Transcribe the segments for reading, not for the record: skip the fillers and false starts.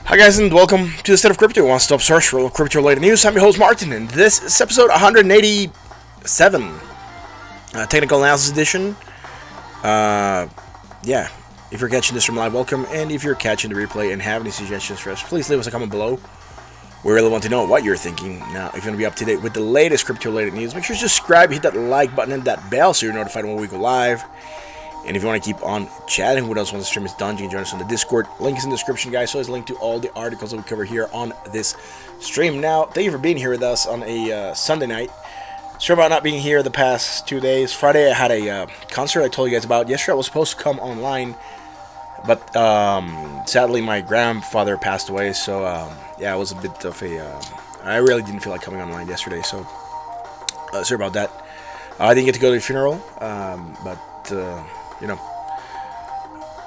Hi guys, and welcome to the State of Crypto, one-stop source for all crypto-related news. I'm your host Martin, and this is episode 187, technical analysis edition. Yeah, if you're catching this from live, welcome, and if you're catching the replay and have any suggestions for us, please leave us a comment below. We really want to know what you're thinking. Now, if you want to be up to date with the latest crypto-related news, make sure to subscribe, hit that like button, and that bell so you're notified when we go live. And if you want to keep on chatting with us when the stream is done, you can join us on the Discord. Link is in the description, guys. So it's a link to all the articles that we cover here on this stream. Now, thank you for being here with us on a Sunday night. Sorry about not being here the past 2 days. Friday, I had a concert I told you guys about. Yesterday, I was supposed to come online, but sadly, my grandfather passed away. So, yeah, it was a bit of a... I really didn't feel like coming online yesterday, so sorry about that. I didn't get to go to the funeral, but... you know.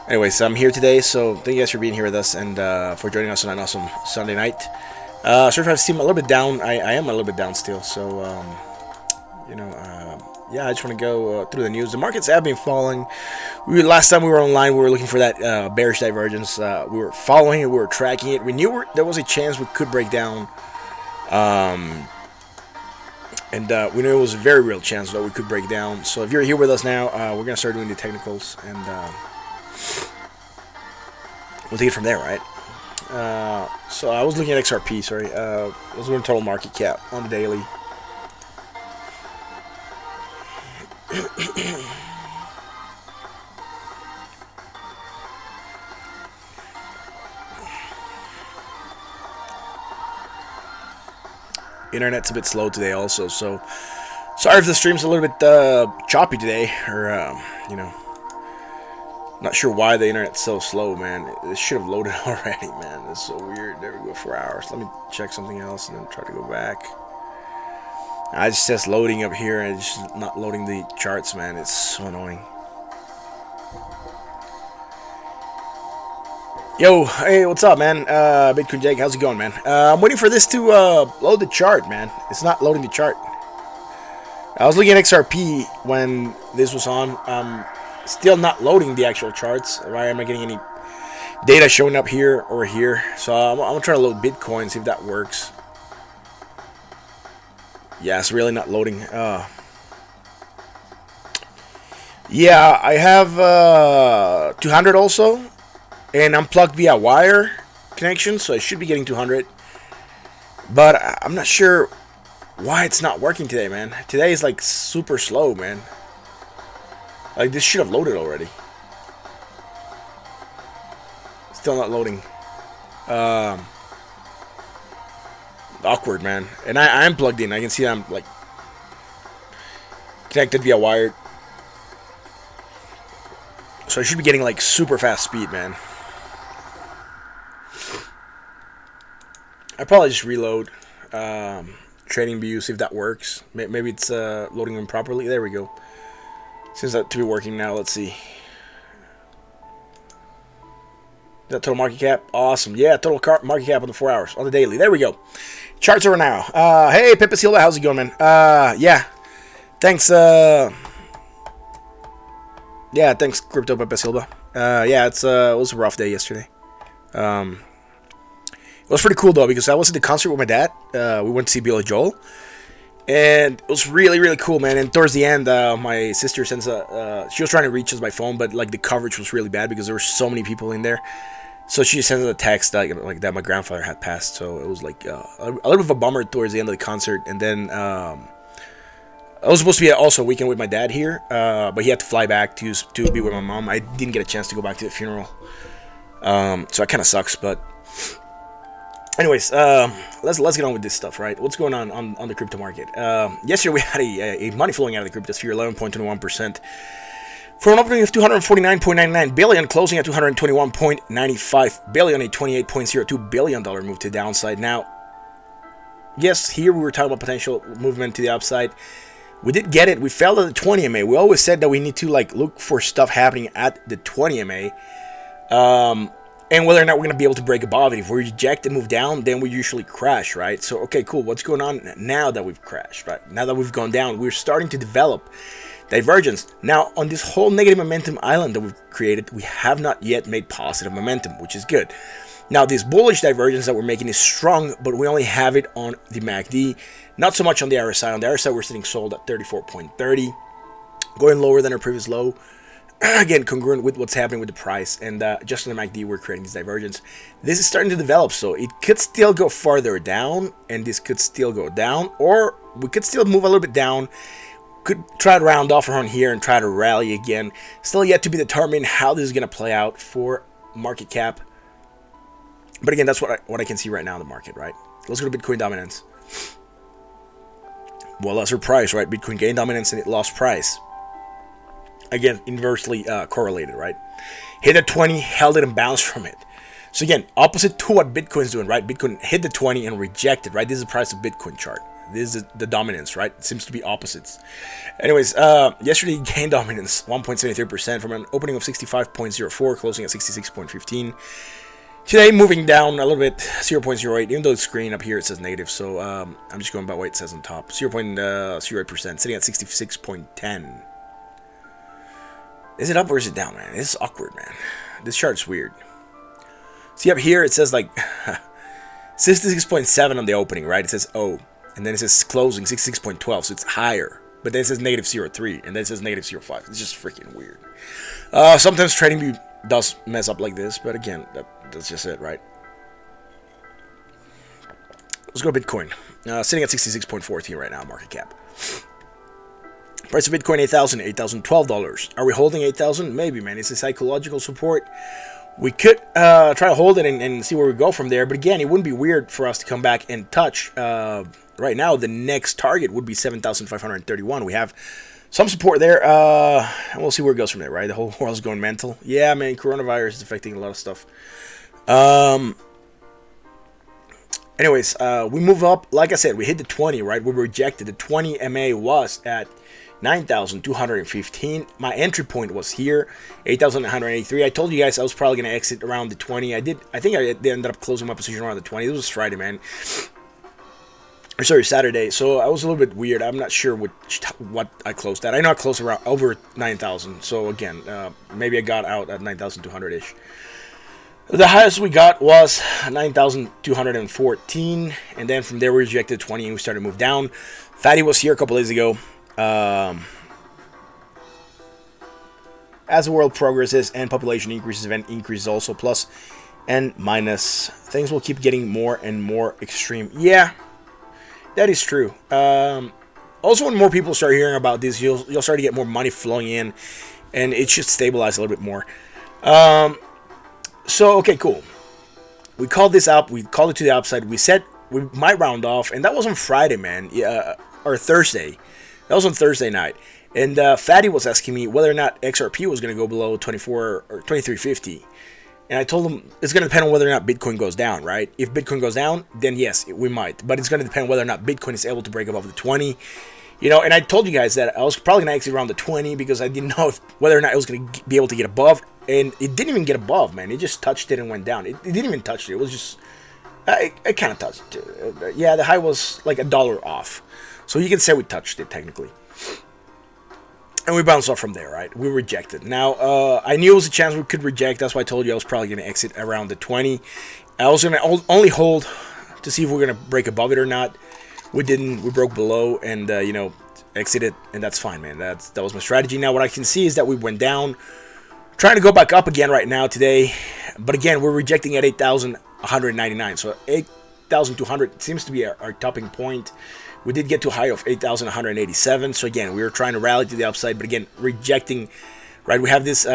Anyways, I'm here today, so thank you guys for being here with us and for joining us on an awesome Sunday night. Sorry if I seem a little bit down. I am a little bit down still, so yeah, I just want to go through the news. The markets have been falling. Last time we were online, we were looking for that bearish divergence. We were following it, we were tracking it. We knew there was a chance we could break down. And we knew it was a very real chance that we could break down. So if you're here with us now, we're going to start doing the technicals. And we'll take it from there, right? So I was looking at XRP, sorry. I was doing total market cap on the daily. Internet's a bit slow today also, so sorry if the stream's a little bit choppy today, or not sure why the internet's so slow, man. It should have loaded already, man. It's so weird. There we go, 4 hours. Let me check something else and then try to go back. I just says loading up here and it's just not loading the charts, man. It's so annoying. Yo, hey, what's up, man? Bitcoin Jake, how's it going, man? I'm waiting for this to load the chart, man. It's not loading the chart. I was looking at XRP when this was on. Still not loading the actual charts. Right? I'm not getting any data showing up here or here. So I'm gonna try to load Bitcoin, see if that works. Yeah, it's really not loading. Yeah, I have 200 also. And I'm plugged via wire connection, so I should be getting 200. But I'm not sure why it's not working today, man. Today is like super slow, man. Like this should have loaded already. Still not loading. Awkward, man. And I'm plugged in. I can see I'm like connected via wire. So I should be getting like super fast speed, man. I probably just reload Trading View, see if that works. Maybe it's loading them properly. There we go. Seems that to be working now. Let's see. Is that total market cap? Awesome. Yeah, total market cap on the 4 hours on the daily. There we go. Charts are now. Hey, Pepe Silva, how's it going, man? Yeah. Thanks. Yeah, thanks, Crypto Pepe Silva. Yeah, it was a rough day yesterday. It was pretty cool, though, because I was at the concert with my dad. We went to see Billy Joel. And it was really, really cool, man. And towards the end, my sister sends she was trying to reach us by phone, but, like, the coverage was really bad because there were so many people in there. So she sent us a text, like that my grandfather had passed. So it was, like, a little bit of a bummer towards the end of the concert. And then I was supposed to be also a weekend with my dad here, but he had to fly back to be with my mom. I didn't get a chance to go back to the funeral. So it kind of sucks, but... Anyways, let's get on with this stuff, right? What's going on the crypto market? Yesterday we had a money flowing out of the crypto sphere, 11.21%, for an opening of 249.99 billion, closing at 221.95 billion, a $28.02 billion move to the downside. Now, yes, here we were talking about potential movement to the upside. We did get it. We fell at the 20 MA. We always said that we need to look for stuff happening at the 20 MA. And whether or not we're going to be able to break above it. If we reject and move down, then we usually crash, right? So, okay, cool. What's going on now that we've crashed, right? Now that we've gone down, we're starting to develop divergence. Now, on this whole negative momentum island that we've created, we have not yet made positive momentum, which is good. Now, this bullish divergence that we're making is strong, but we only have it on the MACD, not so much on the RSI. On the RSI, we're sitting sold at 34.30, going lower than our previous low. Again, congruent with what's happening with the price, and just on the MACD, we're creating this divergence. This is starting to develop, so it could still go farther down, and this could still go down, or we could still move a little bit down. Could try to round off around here and try to rally again. Still yet to be determined how this is going to play out for market cap. But again, that's what I can see right now in the market, right? Let's go to Bitcoin dominance. Well, that's our price, right? Bitcoin gained dominance and it lost price. Again, inversely correlated, right? Hit the 20, held it and bounced from it. So again, opposite to what Bitcoin's doing, right? Bitcoin hit the 20 and rejected, right? This is the price of Bitcoin chart. This is the dominance, right? It seems to be opposites. Anyways, yesterday gained dominance 1.73% from an opening of 65.04, closing at 66.15. Today moving down a little bit, 0.08, even though the screen up here it says negative, so I'm just going by what it says on top. 0.08%, sitting at 66.10. Is it up or is it down, man? This is awkward, man. This chart's weird. See up here, it says like 66.7 on the opening, right? It says O. And then it says closing 66.12, so it's higher. But then it says negative 0.3, and then it says negative 0.5. It's just freaking weird. Sometimes TradingView does mess up like this, but again, that's just it, right? Let's go to Bitcoin. Sitting at 66.14 right now, market cap. Price of Bitcoin, $8,000, $8,012. Are we holding 8,000? Maybe, man. It's a psychological support. We could try to hold it and see where we go from there. But again, it wouldn't be weird for us to come back and touch. Right now, the next target would be 7,531. We have some support there. And we'll see where it goes from there, right? The whole world's going mental. Yeah, man, coronavirus is affecting a lot of stuff. Anyways, we move up. Like I said, we hit the 20, right? We rejected. The 20 MA was at 9,215. My entry point was here, 8,183. I told you guys I was probably going to exit around the 20. I think I ended up closing my position around the 20. This was Friday, man. Or sorry, Saturday. So I was a little bit weird. I'm not sure what I closed at. I know I closed around over 9,000. So again, maybe I got out at 9,200-ish. The highest we got was 9,214, and then from there we rejected 20 and we started to move down. Fatty was here a couple days ago. As the world progresses and population increases, event increases also, plus and minus, things will keep getting more and more extreme. Yeah, that is true. Also, when more people start hearing about this, you'll start to get more money flowing in, and it should stabilize a little bit more. So, okay, cool. We called this up. We called it to the upside. We said we might round off, and that was on Friday, man. Yeah, or Thursday. That was on Thursday night. And Fatty was asking me whether or not XRP was going to go below 24 or 2350. And I told him it's going to depend on whether or not Bitcoin goes down, right? If Bitcoin goes down, then yes, we might. But it's going to depend whether or not Bitcoin is able to break above the 20. You know, and I told you guys that I was probably going to exit around the 20 because I didn't know whether or not it was going to be able to get above. And it didn't even get above, man. It just touched it and went down. It didn't even touch it. It was just, I kind of touched it. Yeah, the high was like $1 off. So you can say we touched it technically. And we bounced off from there, right? We rejected. Now, I knew it was a chance we could reject. That's why I told you I was probably going to exit around the 20. I was going to only hold to see if we're going to break above it or not. We didn't. We broke below and, you know, exited. And that's fine, man. That was my strategy. Now, what I can see is that we went down. Trying to go back up again right now today. But again, we're rejecting at 8,199. So 8,200 seems to be our topping point. We did get to a high of 8,187. So again, we were trying to rally to the upside, but again, rejecting, right? We have this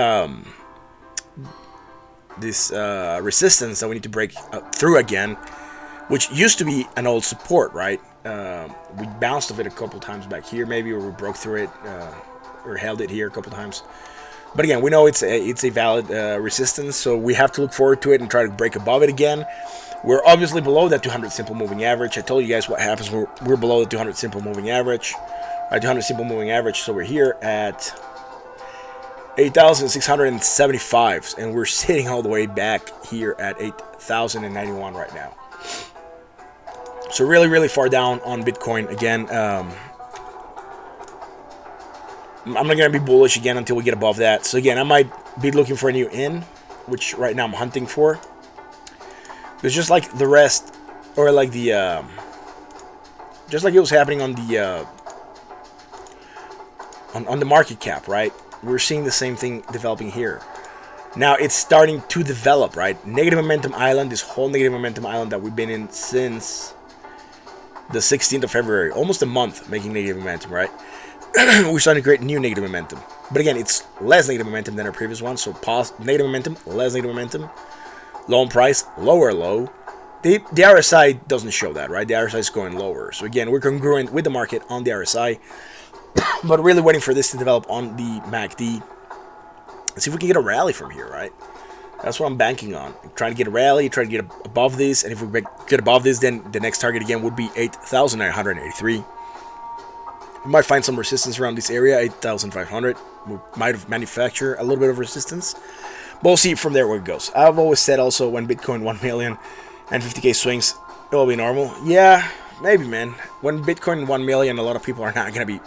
resistance that we need to break through again, which used to be an old support, right? We bounced off it a couple times back here, maybe, or we broke through it or held it here a couple times. But again, we know it's a valid resistance, so we have to look forward to it and try to break above it again. We're obviously below that 200 simple moving average. I told you guys what happens when we're below the 200 simple moving average. 200 simple moving average, so we're here at 8,675, and we're sitting all the way back here at 8,091 right now. So really, really far down on Bitcoin again. I'm not going to be bullish again until we get above that. So again, I might be looking for a new in, which right now I'm hunting for. It's just like the rest, or like the, just like it was happening on the, on the market cap, right? We're seeing the same thing developing here. Now it's starting to develop, right? Negative momentum island, this whole negative momentum island that we've been in since the 16th of February, almost a month making negative momentum, right? We're starting to create new negative momentum. But again, it's less negative momentum than our previous one. So negative momentum, less negative momentum. Low on price, lower low. The RSI doesn't show that, right? The RSI is going lower. So again, we're congruent with the market on the RSI. But really waiting for this to develop on the MACD. See if we can get a rally from here, right? That's what I'm banking on. I'm trying to get a rally, trying to get above this. And if we get above this, then the next target again would be 8,983. We might find some resistance around this area, 8,500. We might have manufactured a little bit of resistance. But we'll see from there where it goes. I've always said also when Bitcoin 1 million and 50k swings, it will be normal. Yeah, maybe, man. When Bitcoin 1 million, a lot of people are not going to be...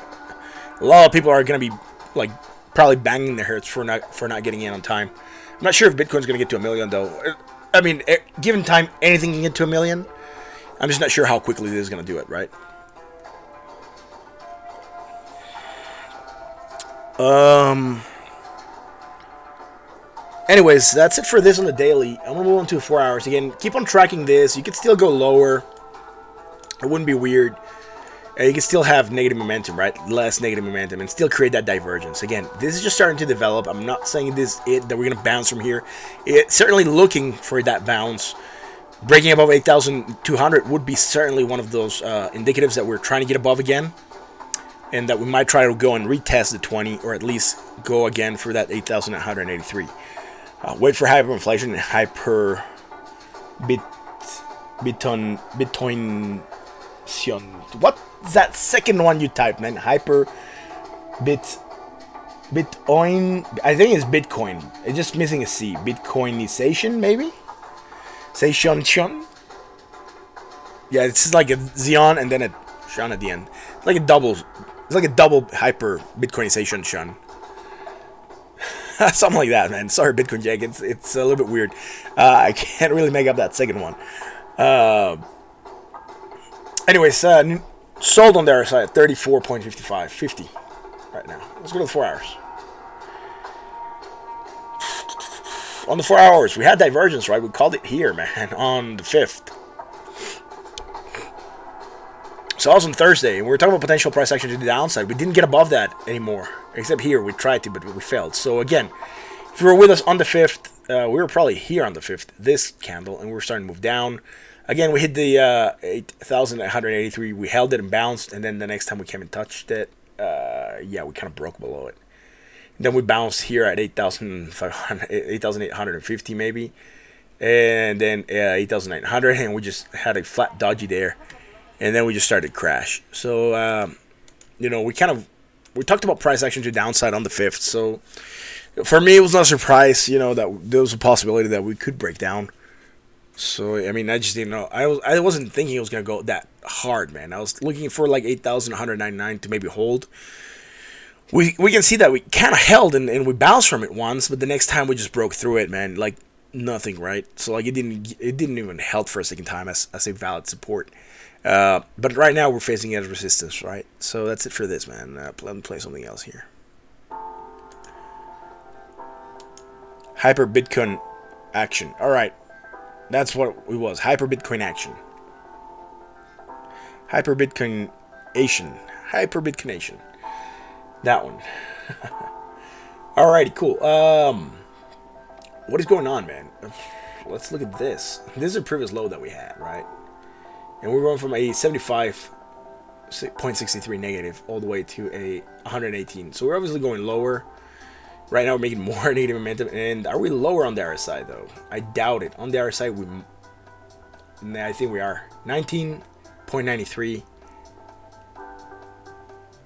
A lot of people are going to be, like, probably banging their heads for not getting in on time. I'm not sure if Bitcoin's going to get to 1 million, though. I mean, given time, anything can get to 1 million. I'm just not sure how quickly this is going to do it, right? Anyways, that's it for this on the daily. I'm going to move on to 4 hours. Again, keep on tracking this. You could still go lower. It wouldn't be weird. You can still have negative momentum, right? Less negative momentum, and still create that divergence. Again, this is just starting to develop. I'm not saying this that we're going to bounce from here. It's certainly looking for that bounce. Breaking above 8,200 would be certainly one of those indicatives that we're trying to get above again, and that we might try to go and retest the 20, or at least go again for that 8,983. Wait for hyperinflation and Bitcoin. What is that second one you typed, man? Bitcoin. I think it's Bitcoin. It's just missing a C. Bitcoinization, maybe? Say shun. Yeah, it's like a Xeon and then a shun at the end. It's like a double. It's like a double hyper Bitcoinization shun. Something like that, man. Sorry, Bitcoin Jack. It's a little bit weird. I can't really make up that second one. Anyways, sold on the RSI at 34.55, 50 right now. Let's go to the 4 hours. On the 4 hours, we had divergence, right? We called it here, man, on the 5th. So that was on Thursday, and we were talking about potential price action to the downside. We didn't get above that anymore, except here. We tried to, but we failed. So again, if you were with us on the 5th, we were probably here on the 5th, this candle, and we were starting to move down. Again, we hit the 8,183. We held it and bounced, and then the next time we came and touched it, yeah, we kind of broke below it. And then we bounced here at 8,850 maybe, and then 8,900, and we just had a flat doji there, and then we just started to crash. So, you know, we talked about price action to downside on the 5th. So, for me, it was not a surprise, you know, that there was a possibility that we could break down. So, I mean, I just didn't know. I wasn't thinking it was going to go that hard, man. I was looking for like 8,199 to maybe hold. We can see that we kind of held and we bounced from it once, but the next time we just broke through it, man. Like, nothing, right? So, like, it didn't even help for a second time as a valid support. But right now, we're facing it as resistance, right? So, that's it for this, man. Let me play something else here. Hyper Bitcoin action. All right. That's what it was. Hyper Bitcoin action. Hyper Bitcoination. Hyper Bitcoination. That one. Alrighty, cool. What is going on, man? Let's look at this. This is a previous low that we had, right? And we're going from a 75.63 negative all the way to a 118. So we're obviously going lower. Right now we're making more negative momentum. And are we lower on the RSI though? I doubt it. On the RSI, I think we are. 19.93.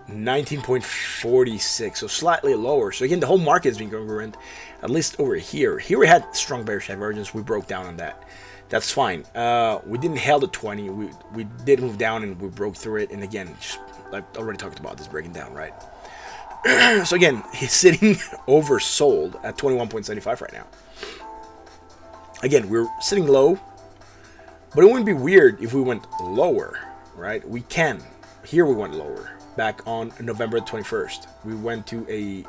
19.46. So slightly lower. So again, the whole market has been congruent. At least over here. Here we had strong bearish divergence. We broke down on that. That's fine. We didn't held at 20. We did move down and we broke through it. And again, just, I've already talked about this breaking down, right? So again, he's sitting oversold at 21.75 right now. Again, we're sitting low. But it wouldn't be weird if we went lower, right? We can. Here we went lower. Back on November 21st, we went to a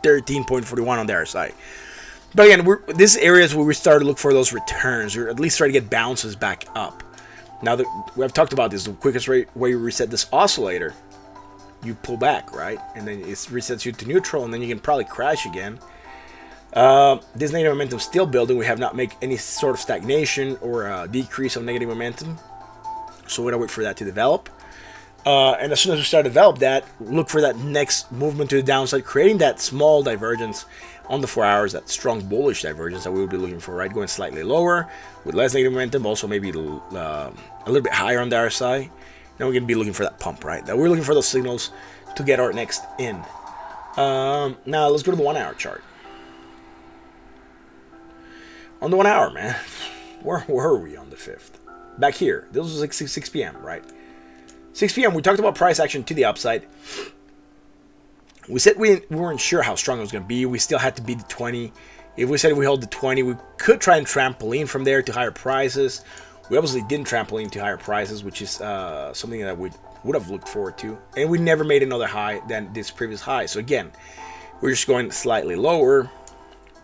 13.41 on the RSI. But again, this area is where we start to look for those returns, or at least try to get bounces back up. Now that we have talked about this, the quickest way you reset this oscillator, you pull back, right? And then it resets you to neutral, and then you can probably crash again. This negative momentum is still building. We have not made any sort of stagnation or decrease of negative momentum. So we're going to wait for that to develop. And as soon as we start to develop that, look for that next movement to the downside, creating that small divergence on the 4 hours, that strong bullish divergence that we will be looking for, right? Going slightly lower with less negative momentum, also maybe a little bit higher on the RSI. Then we're going to be looking for that pump, right? That we're looking for those signals to get our next in. Now let's go to the 1 hour chart. On the 1 hour, man, where were we on the 5th? Back here. This was like 6 p.m., right? 6 p.m., we talked about price action to the upside. We said we weren't sure how strong it was going to be. We still had to beat the 20. If we said we hold the 20, we could try and trampoline from there to higher prices. We obviously didn't trampoline to higher prices, which is something that we would have looked forward to. And we never made another high than this previous high. So again, we're just going slightly lower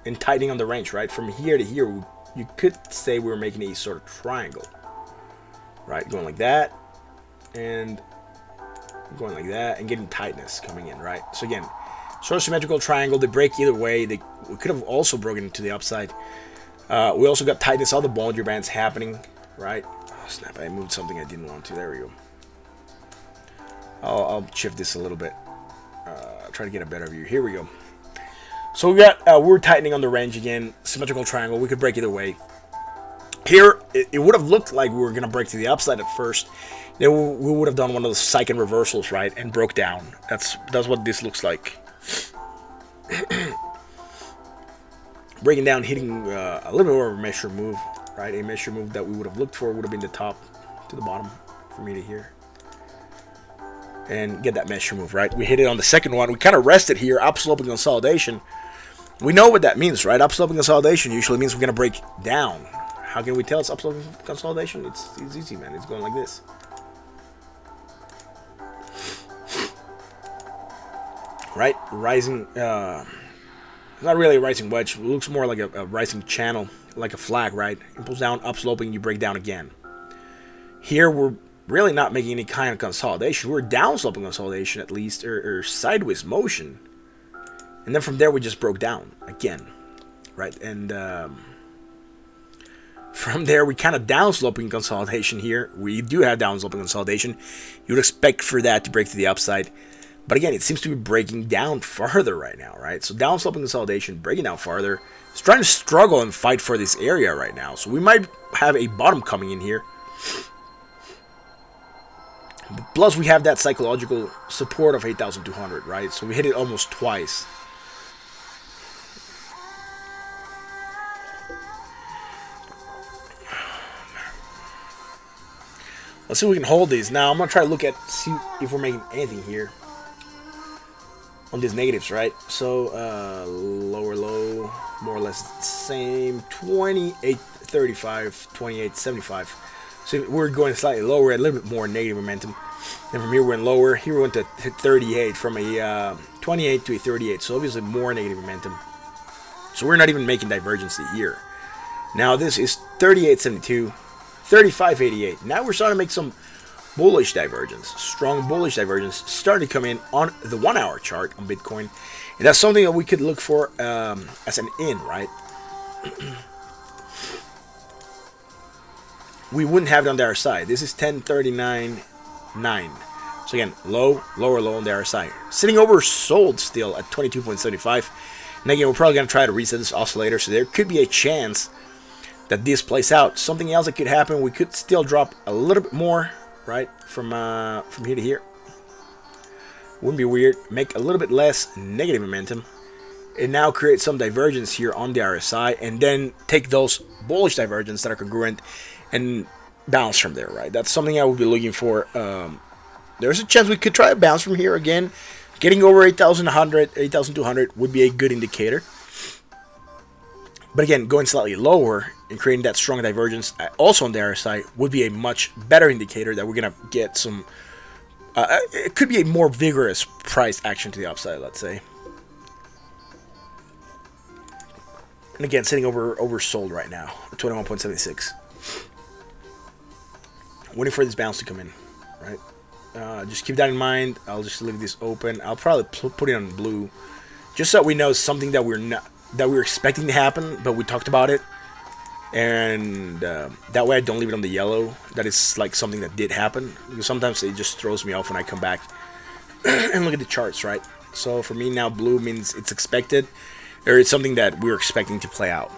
and tightening on the range, right? From here to here, you could say we were making a sort of triangle, right? Going like that. And going like that and getting tightness coming in, right? So again, sort of symmetrical triangle. They break either way. We could have also broken into the upside. We also got tightness, all the Bollinger Bands happening, right? Oh snap, I moved something I didn't want to. There we go. I'll shift this a little bit. Try to get a better view. Here we go. So we got we're tightening on the range again. Symmetrical triangle. We could break either way. Here, it would have looked like we were going to break to the upside at first. Then we would have done one of those Sycan reversals, right, and broke down. That's what this looks like. Breaking down, hitting a little bit more of a measure move, right? A measure move that we would have looked for would have been the top to the bottom for me to here. And get that measure move, right? We hit it on the second one. We kind of rested here, upsloping consolidation. We know what that means, right? Upsloping consolidation usually means we're going to break down. How can we tell it's upsloping consolidation? It's easy, man. It's going like this. Right? Rising, not really a rising wedge. It looks more like a rising channel, like a flag, right? It pulls down, upsloping, you break down again. Here, we're really not making any kind of consolidation. We're downsloping consolidation, at least, or sideways motion. And then from there, we just broke down again, right? And from there, we kind of downsloping consolidation here. We do have downsloping consolidation. You would expect for that to break to the upside. But again, it seems to be breaking down farther right now, right? So downsloping consolidation, breaking down farther. It's trying to struggle and fight for this area right now. So we might have a bottom coming in here. Plus, we have that psychological support of 8,200, right? So we hit it almost twice. Let's see if we can hold these. Now, I'm going to try to see if we're making anything here on these negatives, right? So, lower low, more or less the same. 28.35, 28.75. So we're going slightly lower, a little bit more negative momentum. And from here we went lower. Here we went to 38, from a 28 to a 38. So obviously more negative momentum. So we're not even making divergence here. Now this is 38.72, 35.88. Now we're starting to make some bullish divergence, strong bullish divergence starting to come in on the 1 hour chart on Bitcoin. And that's something that we could look for as an in, right? We wouldn't have it on the RSI. This is 1039.9. So again, low, lower low on the RSI. Sitting oversold still at 22.75. And again, we're probably going to try to reset this oscillator. So there could be a chance that this plays out. Something else that could happen, we could still drop a little bit more, right? From here to here. Wouldn't be weird. Make a little bit less negative momentum. And now create some divergence here on the RSI. And then take those bullish divergences that are congruent and bounce from there, right? That's something I would be looking for. There's a chance we could try to bounce from here again. Getting over 8,100, 8,200 would be a good indicator. But again, going slightly lower and creating that strong divergence also on the RSI would be a much better indicator that we're gonna get some. It could be a more vigorous price action to the upside, let's say. And again, sitting oversold right now at 21.76. Waiting for this bounce to come in, right? Just keep that in mind. I'll just leave this open. I'll probably put it on blue, just so we know something that we're expecting to happen, but we talked about it, and that way I don't leave it on the yellow. That is like something that did happen, because sometimes it just throws me off when I come back and look at the charts, right? So for me now, blue means it's expected, or it's something that we're expecting to play out.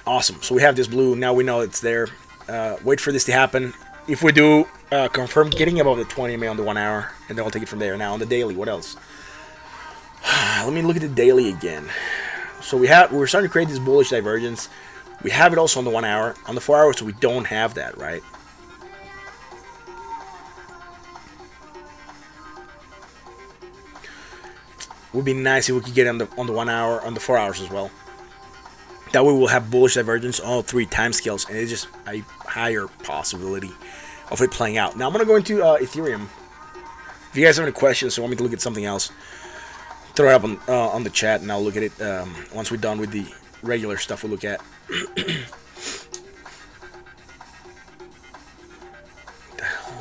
Awesome. So we have this blue. Now we know it's there. Wait for this to happen. If we do, confirm getting above the 20 MA on the 1 hour, and then I'll take it from there. Now on the daily, what else? Let me look at the daily again. So we're starting to create this bullish divergence. We have it also on the 1 hour. On the 4 hours, so we don't have that, right? Would be nice if we could get on the 1 hour, on the 4 hours as well. That way we'll have bullish divergence on all 3 timescales, and it's just a higher possibility of it playing out. Now I'm going to go into Ethereum. If you guys have any questions or want me to look at something else, throw it up on the chat, and I'll look at it once we're done with the regular stuff we'll look at.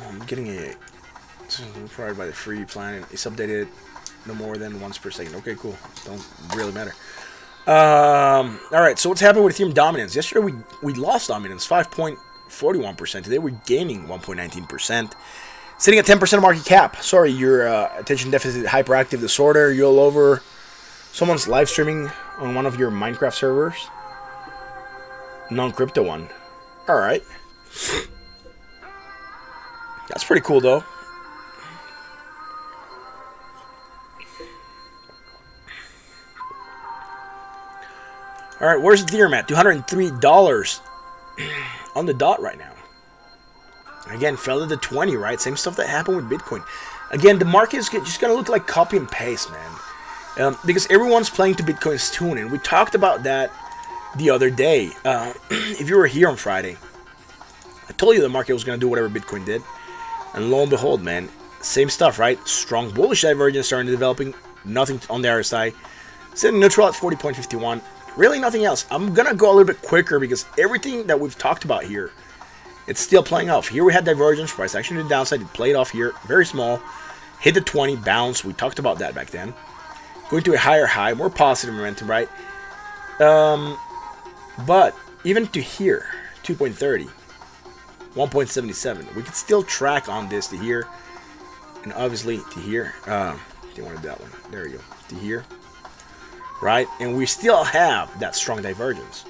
I'm getting a provided by the free plan. It's updated no more than once per second. Okay, cool. Don't really matter. Alright, so what's happening with Ethereum dominance? Yesterday we lost dominance, 5.41%. Today we're gaining 1.19%. Sitting at 10% market cap. Sorry, your attention deficit hyperactive disorder. You're all over. Someone's live streaming on one of your Minecraft servers. Non-crypto one. Alright. That's pretty cool though. Alright, where's Ethereum at? $203 on the dot right now. Again, fell to the 20, right? Same stuff that happened with Bitcoin. Again, the market is just going to look like copy and paste, man. Because everyone's playing to Bitcoin's tune, and we talked about that the other day. If you were here on Friday, I told you the market was going to do whatever Bitcoin did. And lo and behold, man, same stuff, right? Strong bullish divergence starting to developing. Nothing on the RSI. Sitting neutral at 40.51. Really nothing else. I'm going to go a little bit quicker because everything that we've talked about here, it's still playing off. Here we had divergence, price action to the downside. It played off here, very small. Hit the 20, bounce. We talked about that back then. Going to a higher high, more positive momentum, right? But even to here, 2.30, 1.77. We could still track on this to here. And obviously to here. Do you want to do that one? There we go. To here. Right? And we still have that strong divergence.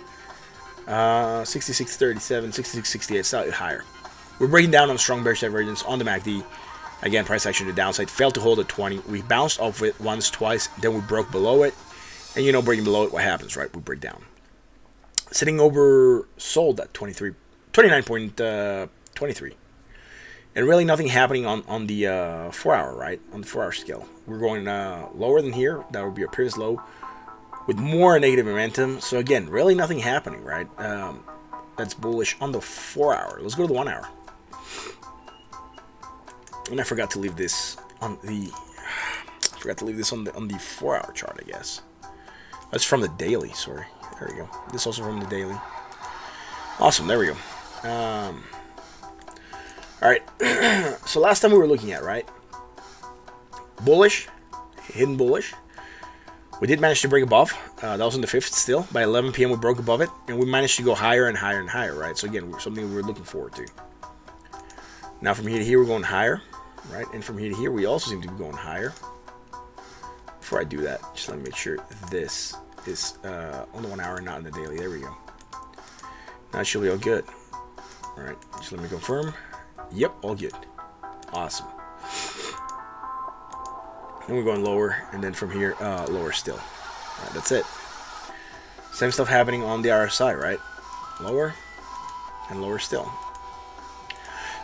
66.37, 66.68, slightly higher. We're breaking down on strong bearish divergence on the MACD. Again, price action to the downside. Failed to hold at 20. We bounced off it once, twice. Then we broke below it. And you know, breaking below it, what happens, right? We break down. Sitting over sold at 29.23. And really nothing happening on the 4 hour, right? On the 4 hour scale. We're going lower than here. That would be our previous low. With more negative momentum. So again, really nothing happening, right? That's bullish on the 4 hour. Let's go to the 1 hour. And I forgot to leave this on the on the 4 hour chart, I guess. That's from the daily, sorry. There we go. This is also from the daily. Awesome, there we go. Alright. So last time we were looking at, right? Bullish. Hidden bullish. We did manage to break above. That was on the 5th still. By 11 p.m. we broke above it. And we managed to go higher and higher and higher, right? So again, something we were looking forward to. Now from here to here, we're going higher, right? And from here to here, we also seem to be going higher. Before I do that, just let me make sure this is on the 1 hour and not in the daily. There we go. Now it should be all good. All right, just let me confirm. Yep, all good. Awesome. Then we're going lower, and then from here, lower still. All right, that's it. Same stuff happening on the RSI, right? Lower, and lower still.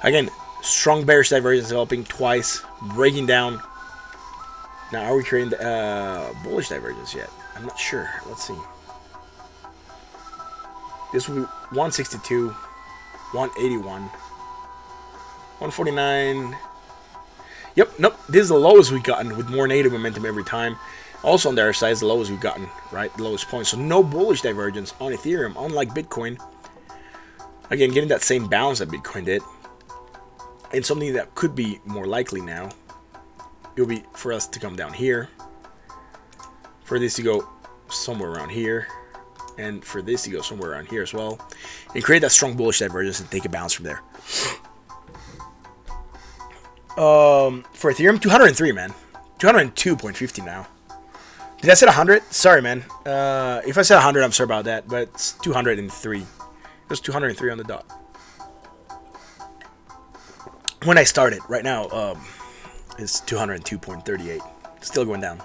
Again, strong bearish divergence developing twice, breaking down. Now, are we creating the bullish divergence yet? I'm not sure. Let's see. This will be 162, 181, 149. Yep, nope. This is the lowest we've gotten with more negative momentum every time. Also on the other side is the lowest we've gotten, right? The lowest point. So no bullish divergence on Ethereum, unlike Bitcoin. Again, getting that same bounce that Bitcoin did. And something that could be more likely now, it will be for us to come down here. For this to go somewhere around here. And for this to go somewhere around here as well. And create that strong bullish divergence and take a bounce from there. For Ethereum, 203, man. 202.50 now. Did I say 100? Sorry, man. If I said 100, I'm sorry about that. But it's 203. It was 203 on the dot. When I started, right now, it's 202.38. Still going down.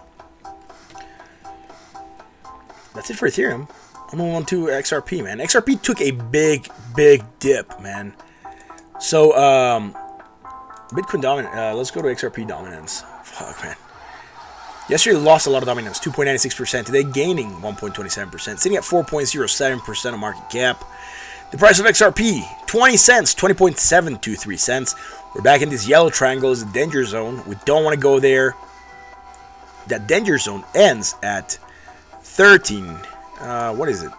That's it for Ethereum. I'm moving on to XRP, man. XRP took a big dip, man. So, Bitcoin dominant. Let's go to XRP dominance. Fuck, man. Yesterday lost a lot of dominance, 2.96%. Today gaining 1.27%, sitting at 4.07% of market cap. The price of XRP, 20 cents, 20.723 cents. We're back in this yellow triangle, is the danger zone. We don't want to go there. That danger zone ends at 13. What is it?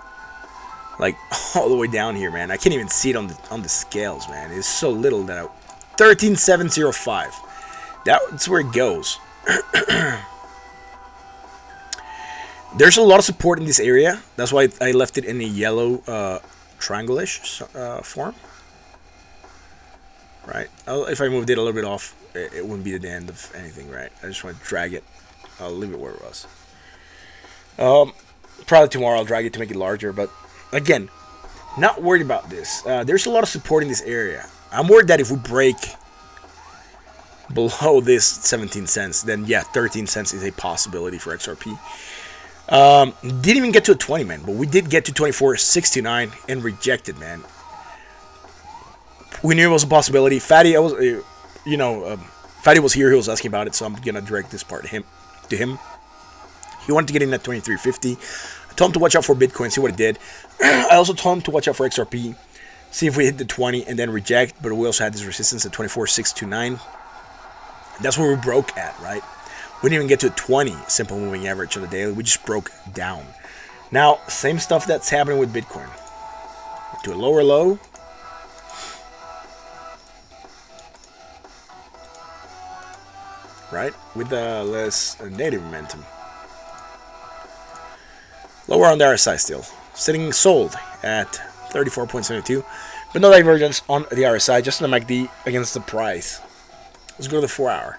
Like all the way down here, man. I can't even see it on the scales, man. It's so little that 13,705. That's where it goes. There's a lot of support in this area. That's why I left it in a yellow triangle-ish form. Right. If I moved it a little bit off, it wouldn't be the end of anything, right? I just want to drag it. I'll leave it where it was. Probably tomorrow I'll drag it to make it larger. But again, not worried about this. There's a lot of support in this area. I'm worried that if we break below this 17 cents, then yeah, 13 cents is a possibility for XRP. Didn't even get to a 20, man, but we did get to 24.69 and rejected, man. We knew it was a possibility. Fatty, Fatty was here. He was asking about it, so I'm gonna direct this part to him. He wanted to get in at 23.50. I told him to watch out for Bitcoin, see what it did. I also told him to watch out for XRP, see if we hit the 20 and then reject. But we also had this resistance at 24.629. That's where we broke at, right? We didn't even get to a 20 simple moving average on the daily. We just broke down. Now, same stuff that's happening with Bitcoin. To a lower low. Right? With less native momentum. Lower on the RSI still. Sitting sold at 34.72. But no divergence on the RSI. Just on the MACD against the price. Let's go to the 4 hour.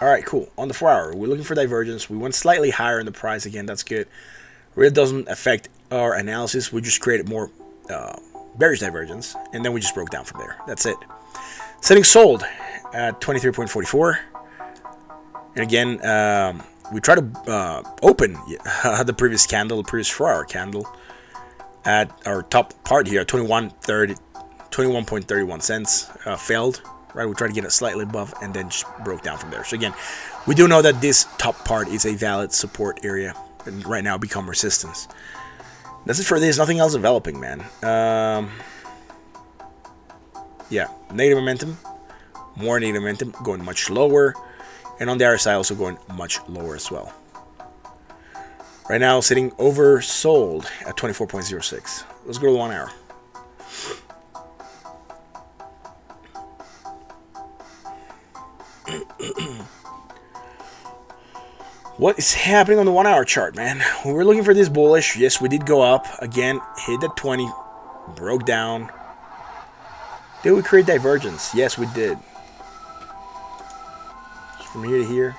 Alright, cool. On the 4 hour, we're looking for divergence. We went slightly higher in the price again. That's good. Really doesn't affect our analysis. We just created more bearish divergence. And then we just broke down from there. That's it. Setting sold at 23.44. And again, we try to open the previous candle, the previous 4 hour candle at our top part here, 21.31 cents. Failed. Right, we tried to get it slightly above and then just broke down from there. So again, we do know that this top part is a valid support area and right now become resistance. That's it for this. Nothing else developing, man. Yeah, negative momentum, more negative momentum, going much lower, and on the other side also going much lower as well. Right now, sitting oversold at 24.06. Let's go to the 1 hour. What is happening on the 1 hour chart, man? We were looking for this bullish. Yes, we did go up. Again, hit that 20. Broke down. Did we create divergence? Yes, we did. From here to here.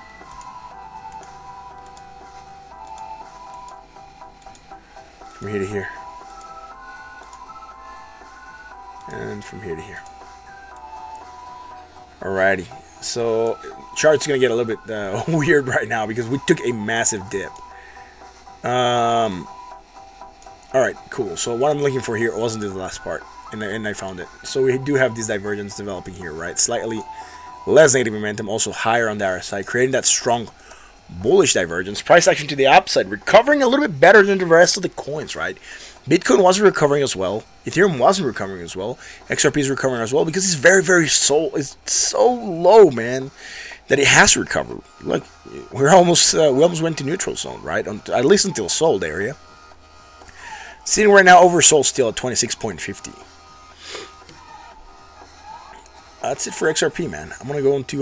From here to here. And from here to here. Alrighty. So, chart's going to get a little bit weird right now because we took a massive dip. Alright, cool. So, what I'm looking for here wasn't the last part, and I found it. So, we do have this divergence developing here, right? Slightly less negative momentum, also higher on the RSI, creating that strong bullish divergence. Price action to the upside, recovering a little bit better than the rest of the coins, right? Bitcoin wasn't recovering as well. Ethereum wasn't recovering as well. XRP is recovering as well because it's it's so low, man, that it has to recover. Look, we almost went to neutral zone, right? At least until sold area. Sitting right now oversold still at 26.50. That's it for XRP, man. I'm gonna go into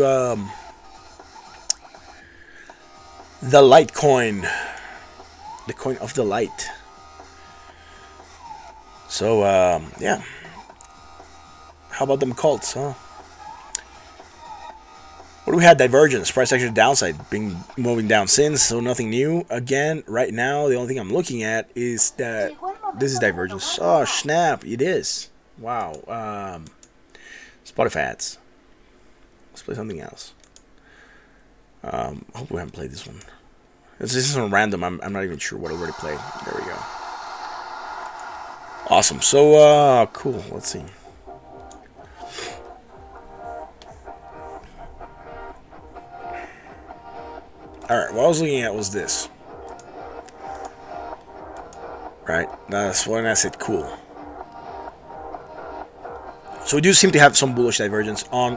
the Litecoin, the coin of the light. So yeah, how about them cults, huh? What do we have? Divergence, price action to downside, been moving down since, so nothing new. Again, right now, the only thing I'm looking at is that this is divergence. Oh, snap, it is. Wow. Spotify ads. Let's play something else. I hope we haven't played this one. This is on random. I'm not even sure what I already played. There we go. Awesome. So, cool. Let's see. Alright, what I was looking at was this. Right? That's when I said cool. So we do seem to have some bullish divergence on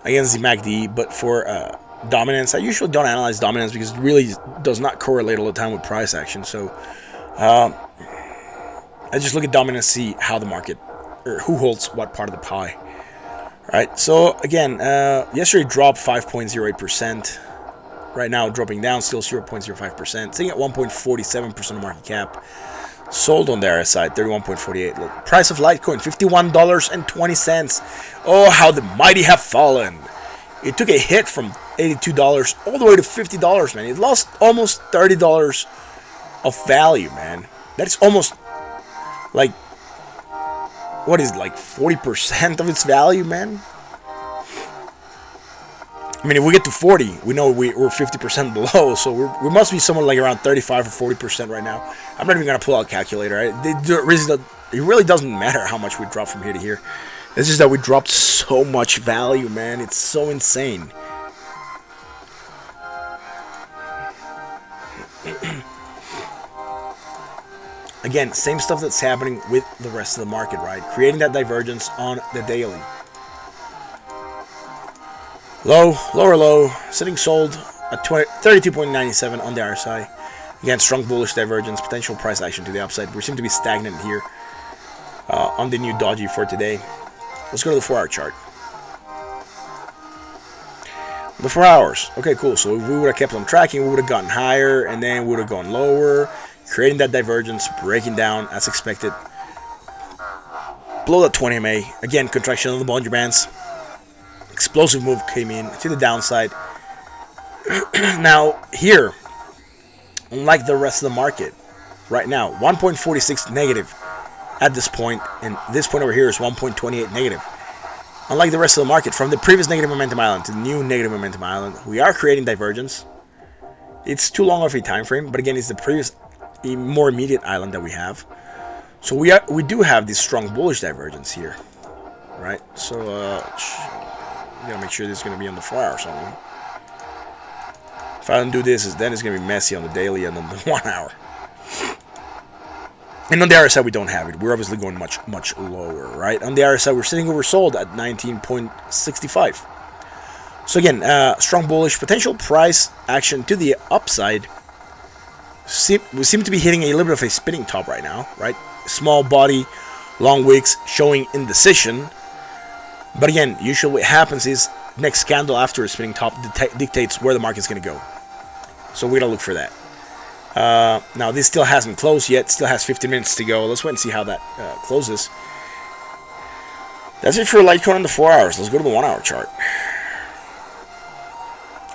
against the MACD, but for dominance, I usually don't analyze dominance because it really does not correlate all the time with price action. So I just look at dominance, see how the market or who holds what part of the pie. Right. So again, yesterday dropped 5.08%. Right now dropping down, still 0.05%. Sitting at 1.47% of market cap. Sold on the RSI, 31.48. Look, price of Litecoin, $51.20. Oh, how the mighty have fallen. It took a hit from $82 all the way to $50, man. It lost almost $30 of value, man. That's almost like, what is it, like 40% of its value, man? I mean, if we get to 40, we know we're 50% below, so we must be somewhere like around 35 or 40% right now. I'm not even going to pull out a calculator. It really doesn't matter how much we drop from here to here. It's just that we dropped so much value, man. It's so insane. Again, same stuff that's happening with the rest of the market, right? Creating that divergence on the daily. Low, lower low, sitting sold at 32.97 on the RSI. Again, strong bullish divergence, potential price action to the upside. We seem to be stagnant here on the new doji for today. Let's go to the 4-hour chart. The 4 hours. Okay, cool. So if we would have kept on tracking, we would have gotten higher, and then we would have gone lower, creating that divergence, breaking down as expected. Below that 20 MA. Again, contraction of the Bollinger Bands. Explosive move came in to the downside. Now, here, unlike the rest of the market, right now, 1.46 negative at this point, and this point over here is 1.28 negative. Unlike the rest of the market, from the previous negative momentum island to the new negative momentum island, we are creating divergence. It's too long of a time frame, but again, it's the previous, more immediate island that we have. So we do have this strong bullish divergence here, right? So you gotta make sure this is gonna be on the 4 hour or something. If I don't do this, then it's gonna be messy on the daily and on the 1 hour. And on the RSI, we don't have it. We're obviously going much lower, right? On the RSI, we're sitting oversold at 19.65. So again, strong bullish potential price action to the upside. We seem to be hitting a little bit of a spinning top right now, right? Small body, long wicks, showing indecision. But again, usually what happens is next candle after a spinning top dictates where the market's going to go. So we don't look for that. Now, this still hasn't closed yet. Still has 15 minutes to go. Let's wait and see how that closes. That's it for Litecoin on the 4 hours. Let's go to the 1 hour chart.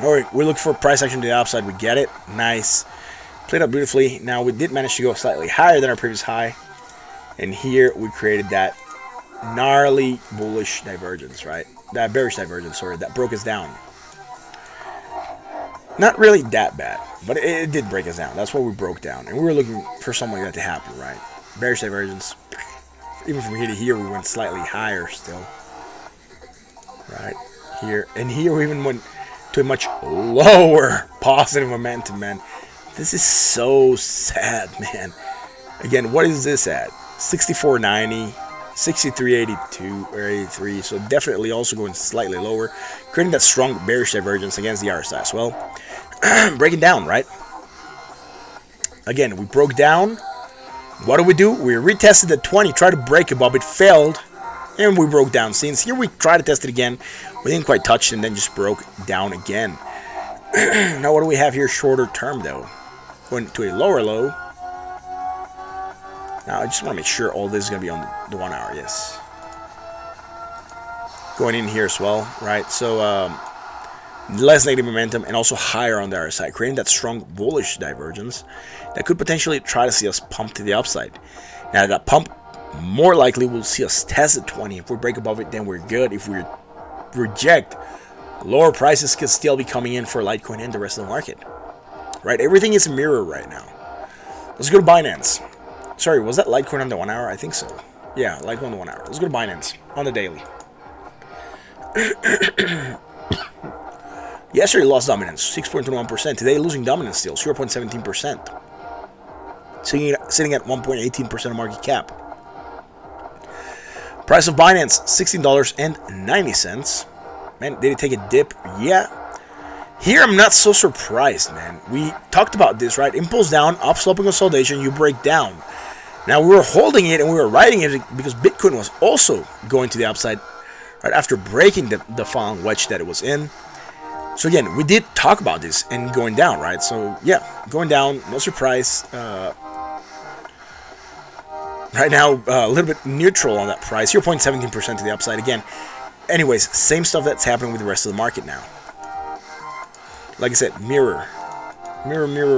Alright, we look for price action to the upside. We get it. Nice. Played out beautifully. Now, we did manage to go slightly higher than our previous high. And here, we created that gnarly bullish divergence, right? That bearish divergence, sorry, that broke us down. Not really that bad, but it did break us down. That's what we broke down. And we were looking for something like that to happen, right? Bearish divergence. Even from here to here, we went slightly higher still. Right? Here. And here we even went to a much lower positive momentum, man. This is so sad, man. Again, what is this at? 64.90, 63.82 or 83. So definitely also going slightly lower, creating that strong bearish divergence against the RSI as well. Breaking down, right? Again, we broke down. What do? We retested the 20, tried to break above, it failed, and we broke down. Since here we tried to test it again, we didn't quite touch it, and then just broke down again. Now what do we have here shorter term though? Going to a lower low. Now I just want to make sure all this is going to be on the 1 hour, yes. Going in here as well, right? So less negative momentum and also higher on the RSI, creating that strong bullish divergence that could potentially try to see us pump to the upside. Now that pump, more likely we'll see us test at 20. If we break above it, then we're good. If we reject, lower prices could still be coming in for Litecoin and the rest of the market. Right? Everything is a mirror right now. Let's go to Binance. Sorry, was that Litecoin on the 1 hour? I think so. Yeah, Litecoin on the 1 hour. Let's go to Binance on the daily. Yesterday lost dominance, 6.21%. Today losing dominance still, 0.17%. Sitting at 1.18% of market cap. Price of Binance, $16.90. Man, did it take a dip? Yeah. Here I'm not so surprised, man. We talked about this, right? Impulse down, upsloping consolidation, you break down. Now we were holding it and we were riding it because Bitcoin was also going to the upside right after breaking the falling wedge that it was in. So again, we did talk about this and going down, right? So yeah, going down, no surprise. Right now, a little bit neutral on that price, 0.17% to the upside again. Anyways, same stuff that's happening with the rest of the market now. Like I said, mirror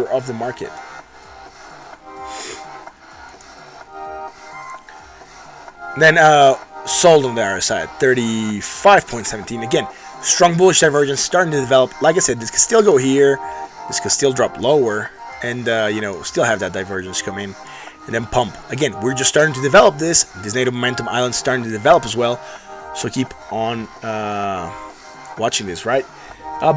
of the market. Then sold on the RSI at 35.17. Again, strong bullish divergence starting to develop. Like I said, this could still go here. This could still drop lower. And, still have that divergence come in. And then pump. Again, we're just starting to develop this. This native momentum island starting to develop as well. So keep on watching this, right?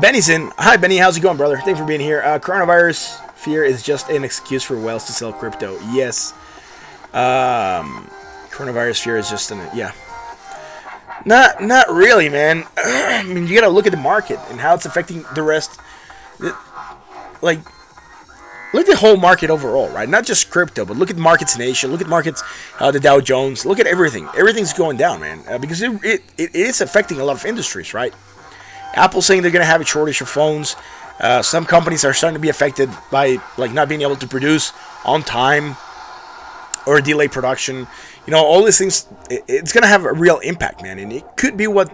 Benny's in. Hi, Benny. How's it going, brother? Thanks for being here. Coronavirus fear is just an excuse for whales to sell crypto. Yes. Coronavirus fear is just Not really, man. I mean, you gotta look at the market and how it's affecting the rest. Look at the whole market overall, right? Not just crypto, but look at markets in Asia. Look at markets, the Dow Jones. Look at everything. Everything's going down, man, because it is affecting a lot of industries, right? Apple saying they're going to have a shortage of phones. Some companies are starting to be affected by not being able to produce on time or delay production. All these things, it's going to have a real impact, man. And it could be what,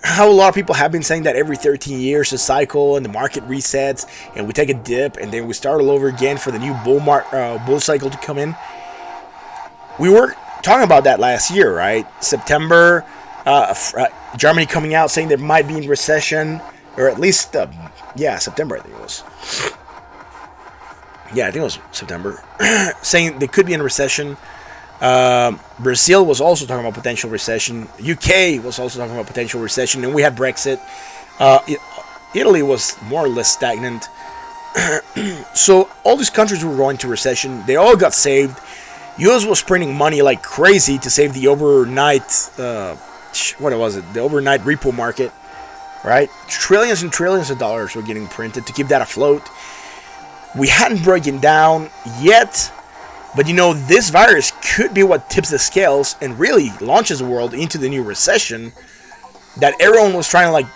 how a lot of people have been saying that every 13 years a cycle and the market resets and we take a dip and then we start all over again for the new bull cycle to come in. We were talking about that last year, right? September, Germany coming out saying they might be in recession, or at least, September I think it was. Yeah, I think it was September. Saying they could be in a recession. Brazil was also talking about potential recession. UK was also talking about potential recession. And we had Brexit. Italy was more or less stagnant. So all these countries were going to recession. They all got saved. US was printing money like crazy to save the overnight, the overnight repo market, right? Trillions and trillions of dollars were getting printed to keep that afloat. We hadn't broken down yet, but this virus could be what tips the scales and really launches the world into the new recession that everyone was trying to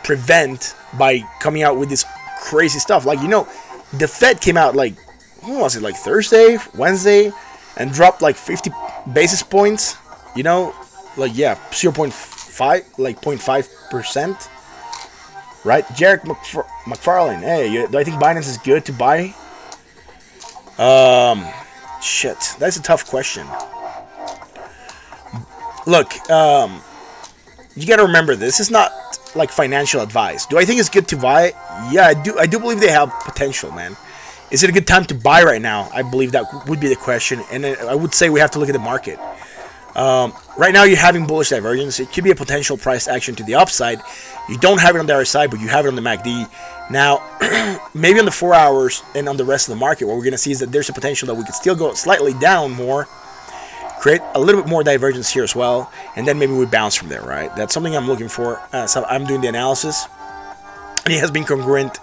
prevent by coming out with this crazy stuff. The Fed came out when was it, Thursday, Wednesday, and dropped 50 basis points, 0.5, 0.5%. Right? Jarek McFarlane, hey, do I think Binance is good to buy? Shit, that's a tough question. Look, you gotta remember this is not financial advice. Do I think it's good to buy? Yeah, I do believe they have potential, man. Is it a good time to buy right now? I believe that would be the question, and I would say we have to look at the market. Right now you're having bullish divergence. It could be a potential price action to the upside. You don't have it on the RSI, but you have it on the MACD. Now, maybe on the 4 hours and on the rest of the market, what we're going to see is that there's a potential that we could still go slightly down more, create a little bit more divergence here as well, and then maybe we bounce from there, right? That's something I'm looking for. So I'm doing the analysis, and it has been congruent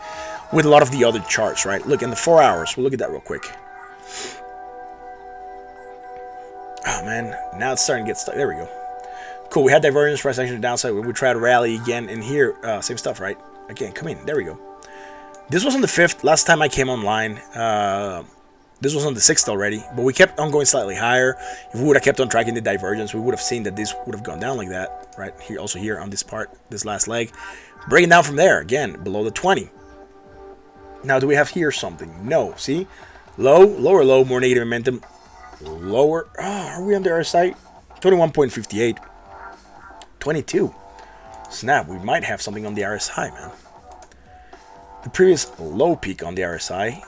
with a lot of the other charts, right? Look, in the 4 hours, we'll look at that real quick. Oh, man, now it's starting to get stuck. There we go. Cool, we had divergence, price action to the downside. We try to rally again, and here, same stuff, right? Again, come in. There we go. This was on the 5th, last time I came online. This was on the 6th already, but we kept on going slightly higher. If we would have kept on tracking the divergence, we would have seen that this would have gone down like that, right? Here, also here on this part, this last leg. Breaking down from there, again, below the 20. Now, do we have here something? No, see? Low, lower low, more negative momentum. Lower, are we on the RSI? 21.58. 22. Snap, we might have something on the RSI, man. The previous low peak on the RSI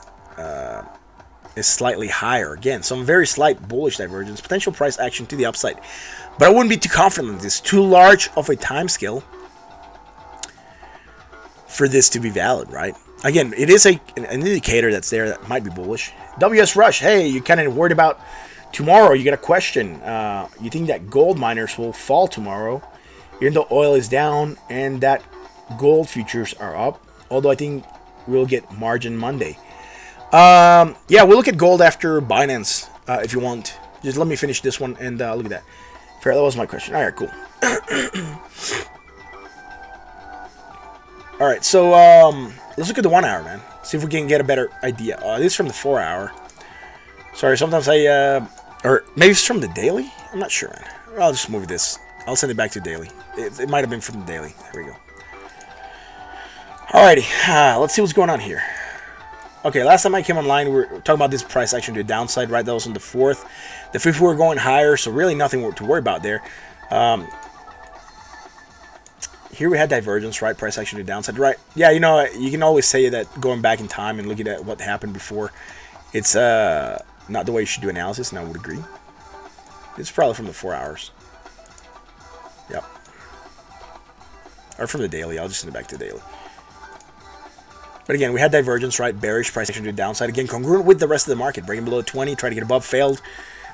is slightly higher. Again, some very slight bullish divergence, potential price action to the upside. But I wouldn't be too confident in this. Too large of a time scale for this to be valid, right? Again, it is an indicator that's there that might be bullish. WS Rush, hey, you kind of worried about tomorrow. You get a question. You think that gold miners will fall tomorrow, even though oil is down and that gold futures are up? Although I think we'll get margin Monday. Yeah, we'll look at gold after Binance if you want. Just let me finish this one and look at that. Fair, that was my question. All right, cool. All right, so let's look at the 1 hour, man. See if we can get a better idea. This is from the 4 hour. Sorry, sometimes or maybe it's from the daily? I'm not sure, man. I'll just move this. I'll send it back to daily. It might have been from the daily. There we go. Alrighty, let's see what's going on here. Okay, last time I came online, we were talking about this price action to the downside, right? That was on the 4th. The 5th, we were going higher, so really nothing to worry about there. Here we had divergence, right? Price action to the downside, right? Yeah, you know, you can always say that going back in time and looking at what happened before, it's not the way you should do analysis, and I would agree. It's probably from the 4 hours. Yep. Or from the daily. I'll just send it back to the daily. But again, we had divergence, right? Bearish price action to the downside. Again, congruent with the rest of the market. Breaking below 20, try to get above, failed.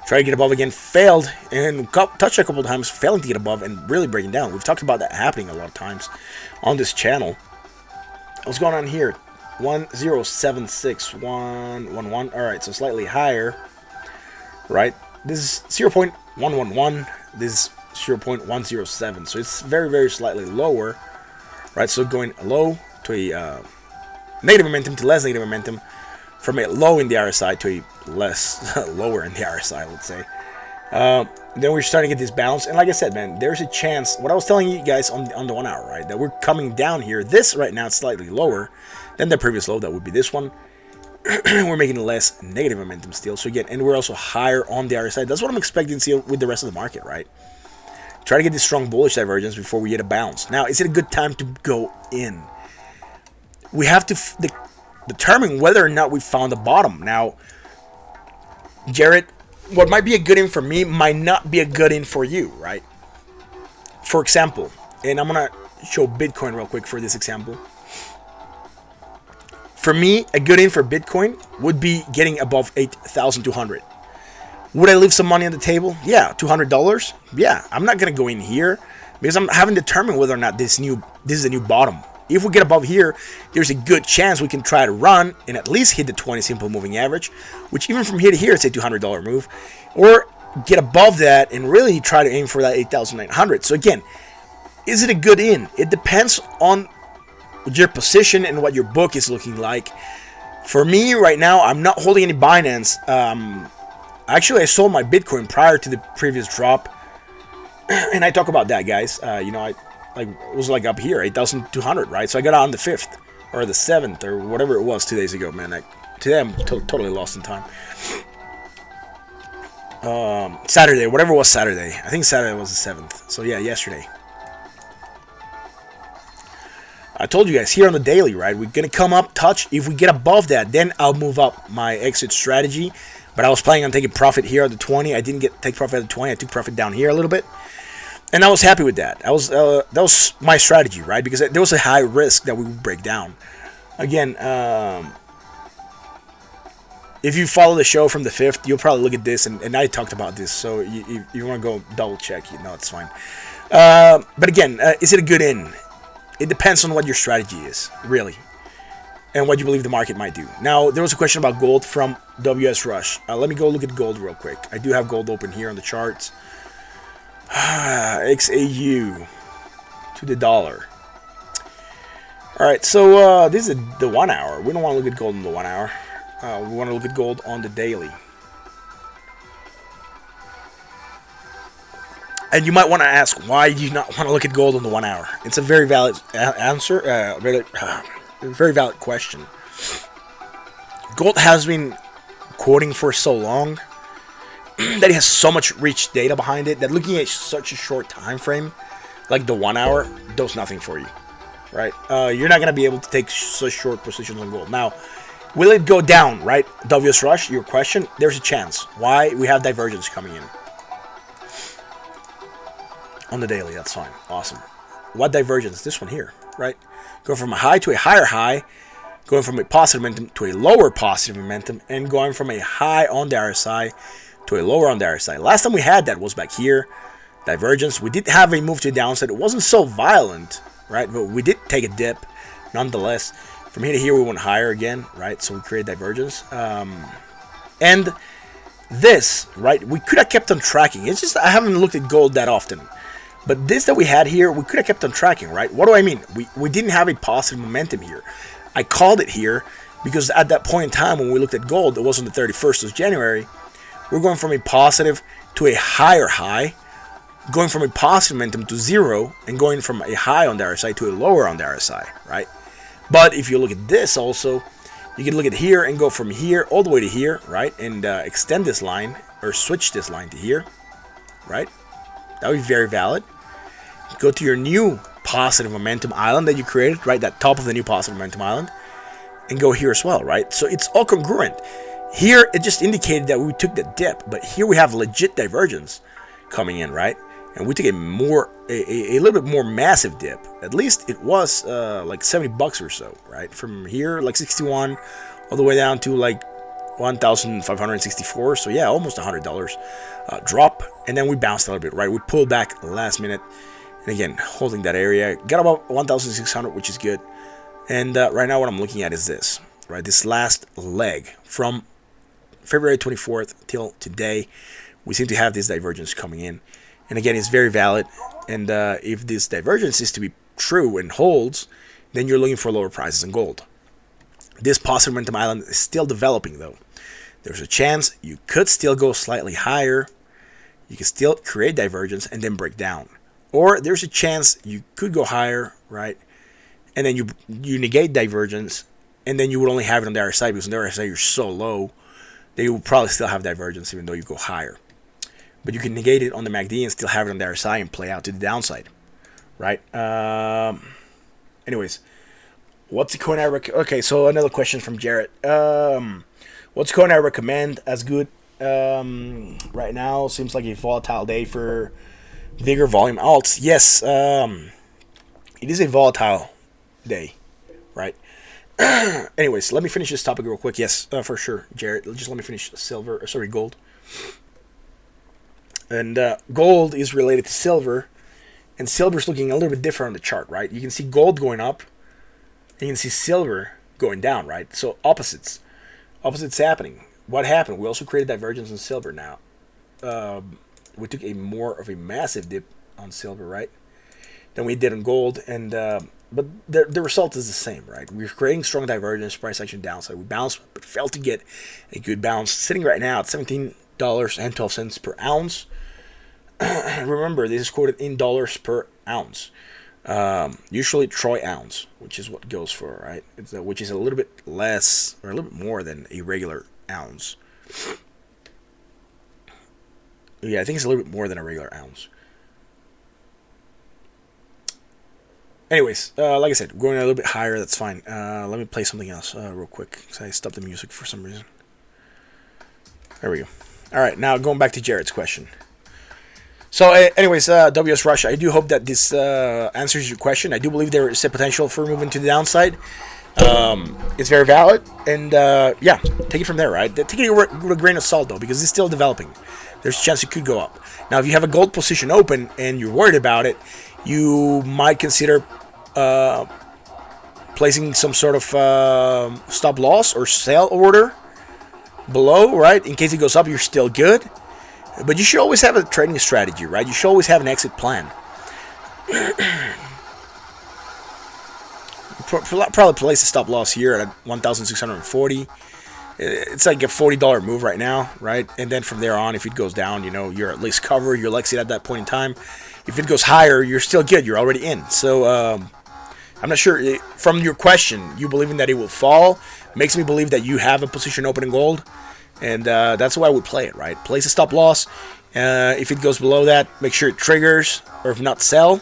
Try to get above again, failed. And touched a couple of times, failing to get above and really breaking down. We've talked about that happening a lot of times on this channel. What's going on here? 1076111. Alright, so slightly higher. Right? This is 0.111. This is 0.107. So it's very, very slightly lower. Right? So going low to a negative momentum to less negative momentum, from a low in the RSI to a less lower in the RSI, let's say. Then we're starting to get this bounce, and like I said, man, there's a chance. What I was telling you guys on the 1 hour, right, that we're coming down here. This right now is slightly lower than the previous low. That would be this one. We're making less negative momentum still. So again, and we're also higher on the RSI. That's what I'm expecting to see with the rest of the market, right? Try to get this strong bullish divergence before we get a bounce. Now, is it a good time to go in? We have to determine whether or not we found the bottom. Now, Jared, what might be a good in for me might not be a good in for you, right? For example, and I'm going to show Bitcoin real quick for this example. For me, a good in for Bitcoin would be getting above 8,200. Would I leave some money on the table? Yeah, $200. Yeah, I'm not going to go in here because I haven't determined whether or not this is a new bottom. If we get above here, there's a good chance we can try to run and at least hit the 20 simple moving average, which even from here to here, it's a $200 move, or get above that and really try to aim for that 8,900. So again, is it a good in? It depends on your position and what your book is looking like. For me right now, I'm not holding any Binance. Actually, I sold my Bitcoin prior to the previous drop, and I talk about that, guys. You know, it was like up here, 8,200, right? So I got out on the 5th or the 7th or whatever it was 2 days ago, man. Today I'm totally lost in time. Saturday, whatever was Saturday. I think Saturday was the 7th. So yeah, yesterday. I told you guys here on the daily, right? We're going to come up, touch. If we get above that, then I'll move up my exit strategy. But I was planning on taking profit here at the 20. I didn't take profit at the 20. I took profit down here a little bit, and I was happy with that. That was my strategy, right? Because there was a high risk that we would break down. Again, if you follow the show from the 5th, you'll probably look at this, and I talked about this, so you want to go double check. It's fine. But again, is it a good in? It depends on what your strategy is, really, and what you believe the market might do. Now, there was a question about gold from WS Rush. Let me go look at gold real quick. I do have gold open here on the charts. XAU to the dollar. Alright, so this is the 1 hour. We don't want to look at gold in the 1 hour. We want to look at gold on the daily. And you might want to ask, why do you not want to look at gold on the 1 hour? It's a very valid answer, very valid question. Gold has been quoting for so long that it has so much rich data behind it that looking at such a short time frame, like the 1 hour, does nothing for you, right? You're not going to be able to take such short positions on gold. Now, will it go down, right? WS Rush, your question, there's a chance. Why? We have divergence coming in. On the daily, that's fine. Awesome. What divergence? This one here, right? Going from a high to a higher high, going from a positive momentum to a lower positive momentum, and going from a high on the RSI to a lower on the RSI. Last time we had that was back here. Divergence. We did have a move to the downside. It wasn't so violent, right? But we did take a dip, nonetheless. From here to here, we went higher again, right? So we created divergence. And this, right? We could have kept on tracking. It's just I haven't looked at gold that often. But this that we had here, we could have kept on tracking, right? What do I mean? We didn't have a positive momentum here. I called it here because at that point in time when we looked at gold, it was on the 31st of January, we're going from a positive to a higher high, going from a positive momentum to zero, and going from a high on the RSI to a lower on the RSI, right? But if you look at this also, you can look at here and go from here all the way to here, right? And extend this line or switch this line to here, right? That would be very valid. Go to your new positive momentum island that you created, right? That top of the new positive momentum island. And go here as well, right? So it's all congruent. Here, it just indicated that we took the dip. But here we have legit divergence coming in, right? And we took a little bit more massive dip. At least it was like $70 or so, right? From here, like 61, all the way down to like 1,564. So yeah, almost $100 drop, and then we bounced a little bit, right? We pulled back last minute, and again holding that area. Got about 1,600, which is good. And right now, what I'm looking at is this, right? This last leg from February 24th till today, we seem to have this divergence coming in, and again, it's very valid. And if this divergence is to be true and holds, then you're looking for lower prices in gold. This positive momentum island is still developing, though. There's a chance you could still go slightly higher. You can still create divergence and then break down. Or there's a chance you could go higher, right? And then you negate divergence, and then you would only have it on the RSI, because on the RSI you're so low that you will probably still have divergence even though you go higher. But you can negate it on the MACD and still have it on the RSI and play out to the downside, right? Anyways. What's the coin I recommend? Okay, so another question from Jarrett. What's the coin I recommend as good right now? Seems like a volatile day for bigger volume alts. Yes, it is a volatile day, right? Anyways, let me finish this topic real quick. Yes, for sure, Jarrett. Just let me finish gold. And gold is related to silver, and silver's looking a little bit different on the chart, right? You can see gold going up. You can see silver going down, right? So opposites happening. What happened? We also created divergence in silver now. We took a more of a massive dip on silver, right, than we did on gold. And but the result is the same, right? We're creating strong divergence, price action downside. We bounced, but failed to get a good bounce. Sitting right now at $17.12 per ounce. Remember, this is quoted in dollars per ounce. Usually troy ounce, which is what goes for, right? Which is a little bit less or a little bit more than a regular ounce. Yeah, I think it's a little bit more than a regular ounce. Anyways, like I said, going a little bit higher, that's fine. Let me play something else real quick, because I stopped the music for some reason. There we go. All right, now going back to Jared's question. So, anyways, WS Russia, I do hope that this answers your question. I do believe there is a potential for moving to the downside. It's very valid, and yeah, take it from there, right? Take it with a grain of salt, though, because it's still developing. There's a chance it could go up. Now, if you have a gold position open and you're worried about it, you might consider placing some sort of stop loss or sell order below, right? In case it goes up, you're still good. But you should always have a trading strategy, right? You should always have an exit plan. Probably place a stop loss here at 1,640. It's like a $40 move right now, right? And then from there on, if it goes down, you know, you're at least covered. You'll exit at that point in time. If it goes higher, you're still good. You're already in. So I'm not sure. From your question, you believing that it will fall makes me believe that you have a position open in gold. And that's why I would play it, right? Place a stop loss. If it goes below that, make sure it triggers, or if not, sell.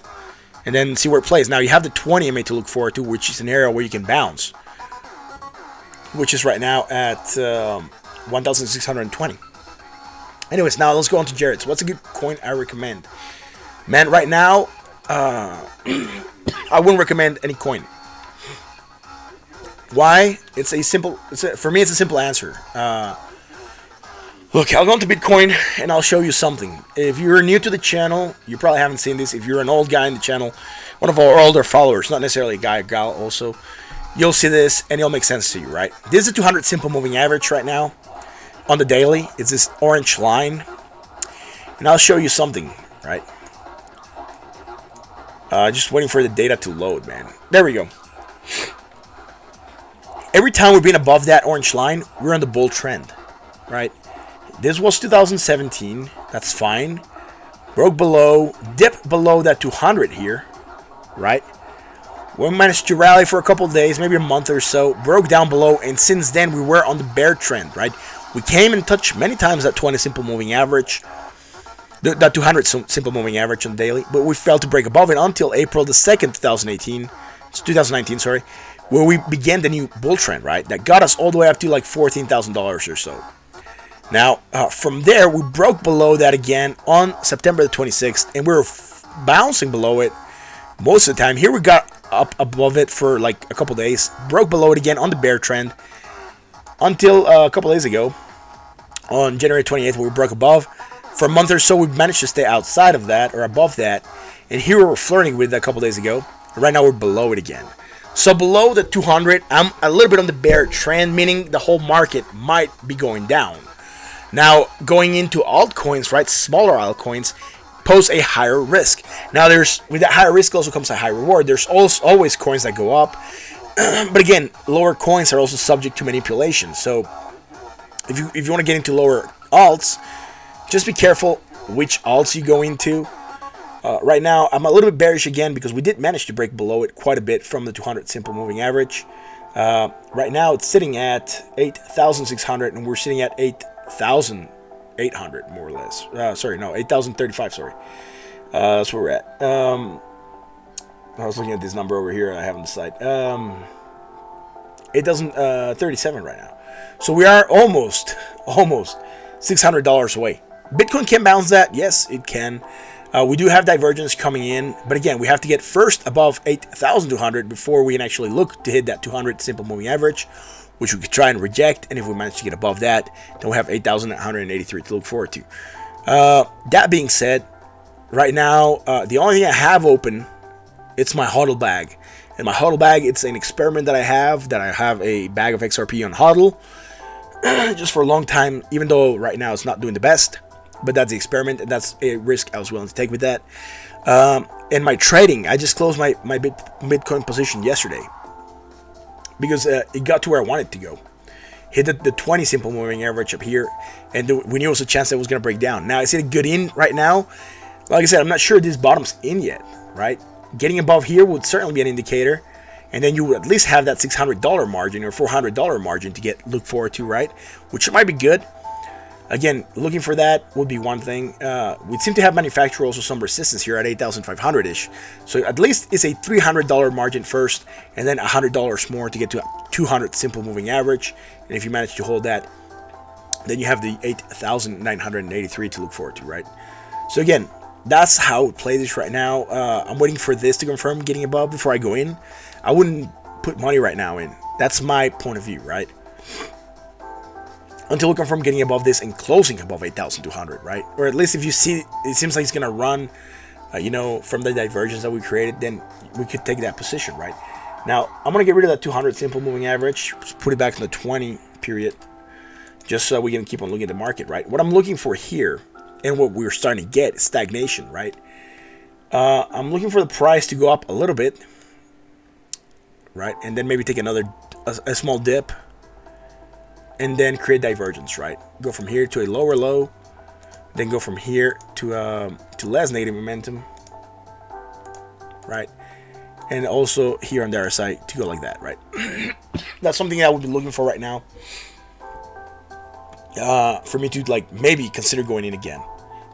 And then see where it plays. Now, you have the 20 MA to look forward to, which is an area where you can bounce. Which is right now at 1,620. Anyways, now let's go on to Jared's. What's a good coin I recommend? Man, right now, I wouldn't recommend any coin. Why? For me, it's a simple answer. Look, I'll go into Bitcoin and I'll show you something. If you're new to the channel, you probably haven't seen this. If you're an old guy in the channel, one of our older followers, not necessarily a guy, a gal also, you'll see this and it'll make sense to you, right? This is a 200 simple moving average right now on the daily. It's this orange line. And I'll show you something, right? Just waiting for the data to load, man. There we go. Every time we've been above that orange line, we're on the bull trend, right? This was 2017. That's fine. Broke below, dipped below that 200 here, right? We managed to rally for a couple of days, maybe a month or so, broke down below, and since then we were on the bear trend, right? We came and touched many times that 20 simple moving average, that 200 simple moving average on the daily, but we failed to break above it until April the 2nd, 2019, sorry, where we began the new bull trend, right? That got us all the way up to like $14,000 or so. Now, from there, we broke below that again on September the 26th, and we were bouncing below it most of the time. Here we got up above it for like a couple days, broke below it again on the bear trend until a couple days ago on January 28th, where we broke above. For a month or so, we managed to stay outside of that or above that, and here we were flirting with it a couple days ago. Right now, we're below it again. So below the 200, I'm a little bit on the bear trend, meaning the whole market might be going down. Now, going into altcoins, right, smaller altcoins, pose a higher risk. Now, with that higher risk also comes a high reward. There's always coins that go up. But again, lower coins are also subject to manipulation. So, if you want to get into lower alts, just be careful which alts you go into. Right now, I'm a little bit bearish again because we did manage to break below it quite a bit from the 200 simple moving average. Right now, it's sitting at 8,600, and we're sitting at 8,800 more or less. 8,035. Sorry, that's where we're at. I was looking at this number over here. I have on the side. 8,037 right now. So we are almost $600 away. Bitcoin can bounce that. Yes, it can. We do have divergence coming in, but again, we have to get first above 8,200 before we can actually look to hit that 200 simple moving average, which we could try and reject. And if we manage to get above that, then we have 8,183 to look forward to. That being said, right now, the only thing I have open, it's my HODL bag. And my HODL bag, it's an experiment that I have a bag of XRP on HODL just for a long time, even though right now it's not doing the best. But that's the experiment, and that's a risk I was willing to take with that. And my trading, I just closed my Bitcoin position yesterday because it got to where I wanted to go. Hit the 20 simple moving average up here, and we knew it was a chance that it was going to break down. Now, is it a good in right now? Like I said, I'm not sure this bottom's in yet, right? Getting above here would certainly be an indicator, and then you would at least have that $600 margin or $400 margin to look forward to, right? Which might be good. Again, looking for that would be one thing. We seem to have manufacturer also some resistance here at 8,500-ish. So at least it's a $300 margin first, and then $100 more to get to a 200 simple moving average. And if you manage to hold that, Then you have the 8,983 to look forward to, right? So again, that's how it plays this right now. I'm waiting for this to confirm getting above before I go in. I wouldn't put money right now in. That's my point of view, right? Until we confirm getting above this and closing above 8,200, right? Or at least if you see, it seems like it's gonna run, from the divergence that we created, then we could take that position, right? Now, I'm gonna get rid of that 200 simple moving average, put it back in the 20 period, just so we can keep on looking at the market, right? What I'm looking for here, and what we're starting to get, is stagnation, right? I'm looking for the price to go up a little bit, right? And then maybe take a small dip, and then create divergence, right? Go from here to a lower low, then go from here to less negative momentum, right? And also here on the other side to go like that, right? That's something I would be looking for right now. For me to like maybe consider going in again,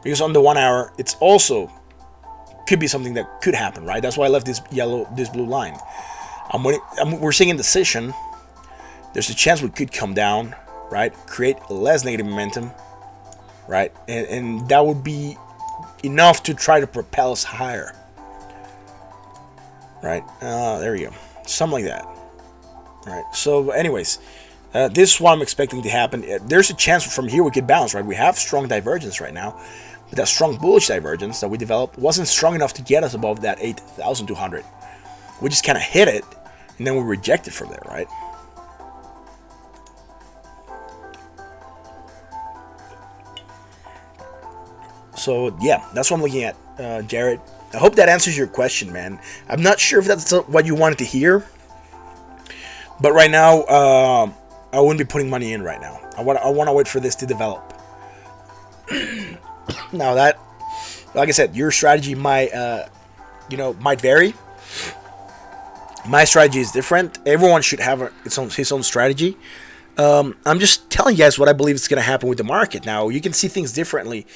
because on the 1 hour it's also could be something that could happen, right? That's why I left this blue line. We're seeing indecision. There's a chance we could come down, right? Create less negative momentum, right? And that would be enough to try to propel us higher, right? There we go, something like that, right? So anyways, this is what I'm expecting to happen. There's a chance from here we could bounce, right? We have strong divergence right now, but that strong bullish divergence that we developed wasn't strong enough to get us above that 8,200. We just kind of hit it, and then we rejected from there, right? So yeah, that's what I'm looking at, Jared. I hope that answers your question, man. I'm not sure if that's what you wanted to hear, but right now, I wouldn't be putting money in right now. I want to wait for this to develop. Now that, like I said, your strategy might vary. My strategy is different. Everyone should have his own strategy. I'm just telling you guys what I believe is going to happen with the market. Now, you can see things differently,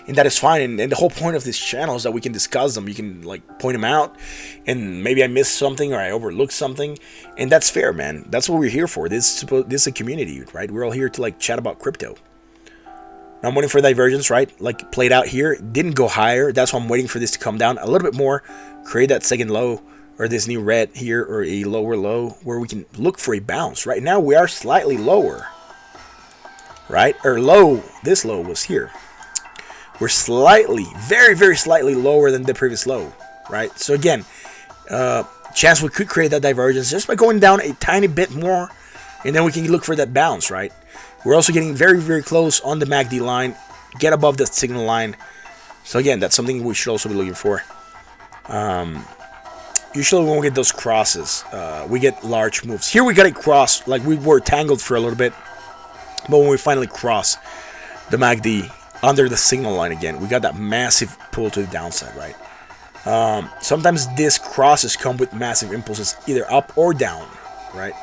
and that is fine. And the whole point of this channel is that we can discuss them. You can like point them out, and maybe I missed something or I overlooked something, and that's fair, man. That's what we're here for. This is a community, right? We're all here to like chat about crypto. I'm waiting for divergence, right? Like played out here, didn't go higher. That's why I'm waiting for this to come down a little bit more, create that second low, or this new red here, or a lower low where we can look for a bounce. Right now we are slightly lower, right? Or low, this low was here. We're slightly, very, very slightly lower than the previous low, right? So again, chance we could create that divergence just by going down a tiny bit more, and then we can look for that bounce, right? We're also getting very, very close on the MACD line, get above the signal line. So again, that's something we should also be looking for. Usually when we get those crosses, we get large moves. Here we got a cross, like we were tangled for a little bit, but when we finally cross the MACD under the signal line again, we got that massive pull to the downside, right? Sometimes these crosses come with massive impulses, either up or down, right?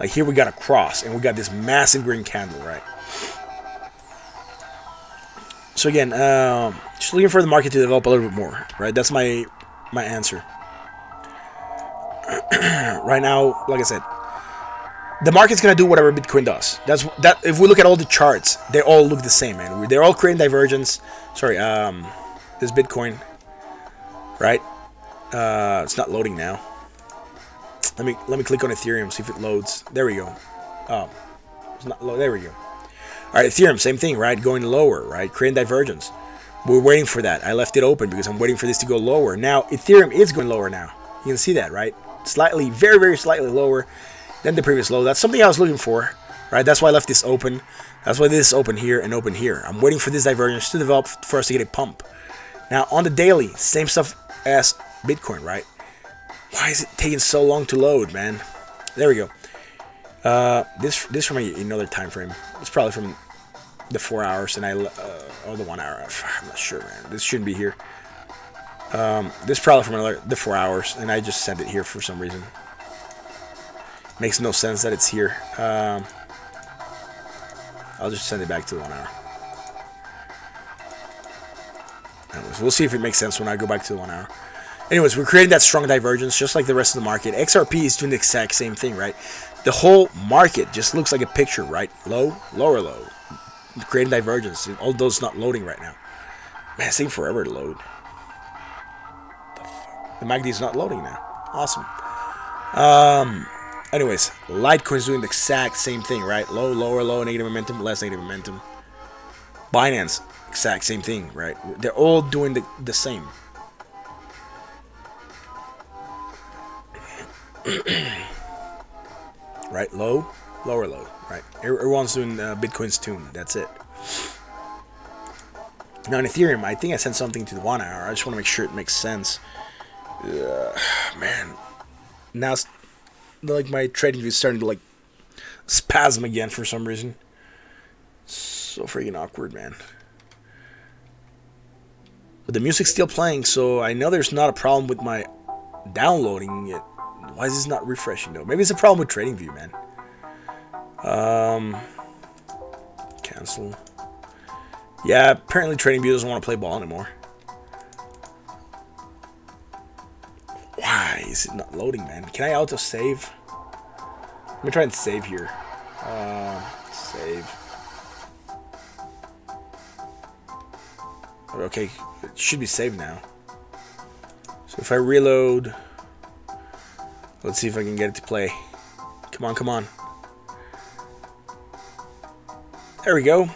Like here we got a cross, and we got this massive green candle, right? So again, just looking for the market to develop a little bit more, right? That's my answer. Right now, like I said, the market's gonna do whatever Bitcoin does. That. If we look at all the charts, they all look the same, man. They're all creating divergence. Sorry, this Bitcoin, right? It's not loading now. Let me click on Ethereum, see if it loads. There we go. Oh, it's not low. There we go. All right, Ethereum, same thing, right? Going lower, right? Creating divergence. We're waiting for that. I left it open because I'm waiting for this to go lower. Now Ethereum is going lower now. You can see that, right? Slightly, very, very slightly lower than the previous low. That's something I was looking for, right? That's why I left this open. That's why this is open here and open here. I'm waiting for this divergence to develop for us to get a pump. Now on the daily, same stuff as Bitcoin, right? Why is it taking so long to load, man? There we go. This from another time frame. It's probably from the 4 hours and or the 1 hour. I'm not sure, man. This shouldn't be here. This is probably from the 4 hours, and I just sent it here for some reason. Makes no sense that it's here. I'll just send it back to the 1 hour. Anyways, we'll see if it makes sense when I go back to the 1 hour. Anyways, we're creating that strong divergence just like the rest of the market. XRP is doing the exact same thing, right? The whole market just looks like a picture, right? Low, lower low, creating divergence. Although it's not loading right now. Man, it's taking forever to load. The MACD is not loading now. Awesome. Anyways, Litecoin's doing the exact same thing, right? Low, lower, low, negative momentum, less negative momentum. Binance, exact same thing, right? They're all doing the same. Right? Low, lower, low. Right? Everyone's doing Bitcoin's tune. That's it. Now in Ethereum, I think I sent something to the 1 hour. I just want to make sure it makes sense. Man, now like my trading view is starting to like spasm again for some reason. So freaking awkward, man. But the music's still playing, so I know there's not a problem with my downloading it. Why is this not refreshing though? Maybe it's a problem with TradingView, man. Cancel. Yeah, apparently TradingView doesn't want to play ball anymore. Why is it not loading, man? Can I auto save? Let me try and save here. Save. Okay, it should be saved now. So if I reload, let's see if I can get it to play. Come on, come on. There we go.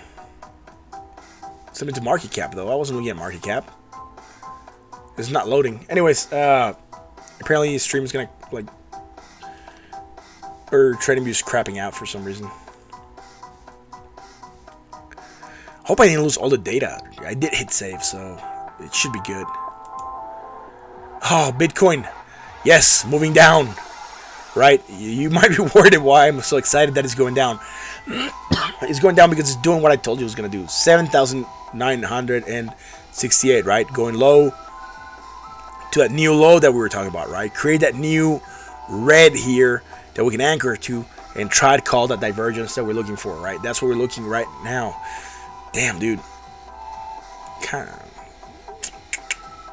Send it to market cap though. I wasn't looking at market cap. It's not loading. Anyways, apparently stream's gonna like, or TradingView's crapping out for some reason. Hope I didn't lose all the data. I did hit save, so it should be good. Oh, Bitcoin. Yes, moving down. Right? You might be worried why I'm so excited that it's going down. It's going down because it's doing what I told you it was going to do. 7,968, right? Going low to that new low that we were talking about, right? Create that new red here that we can anchor to and try to call that divergence that we're looking for, right? That's what we're looking right now. Damn, dude.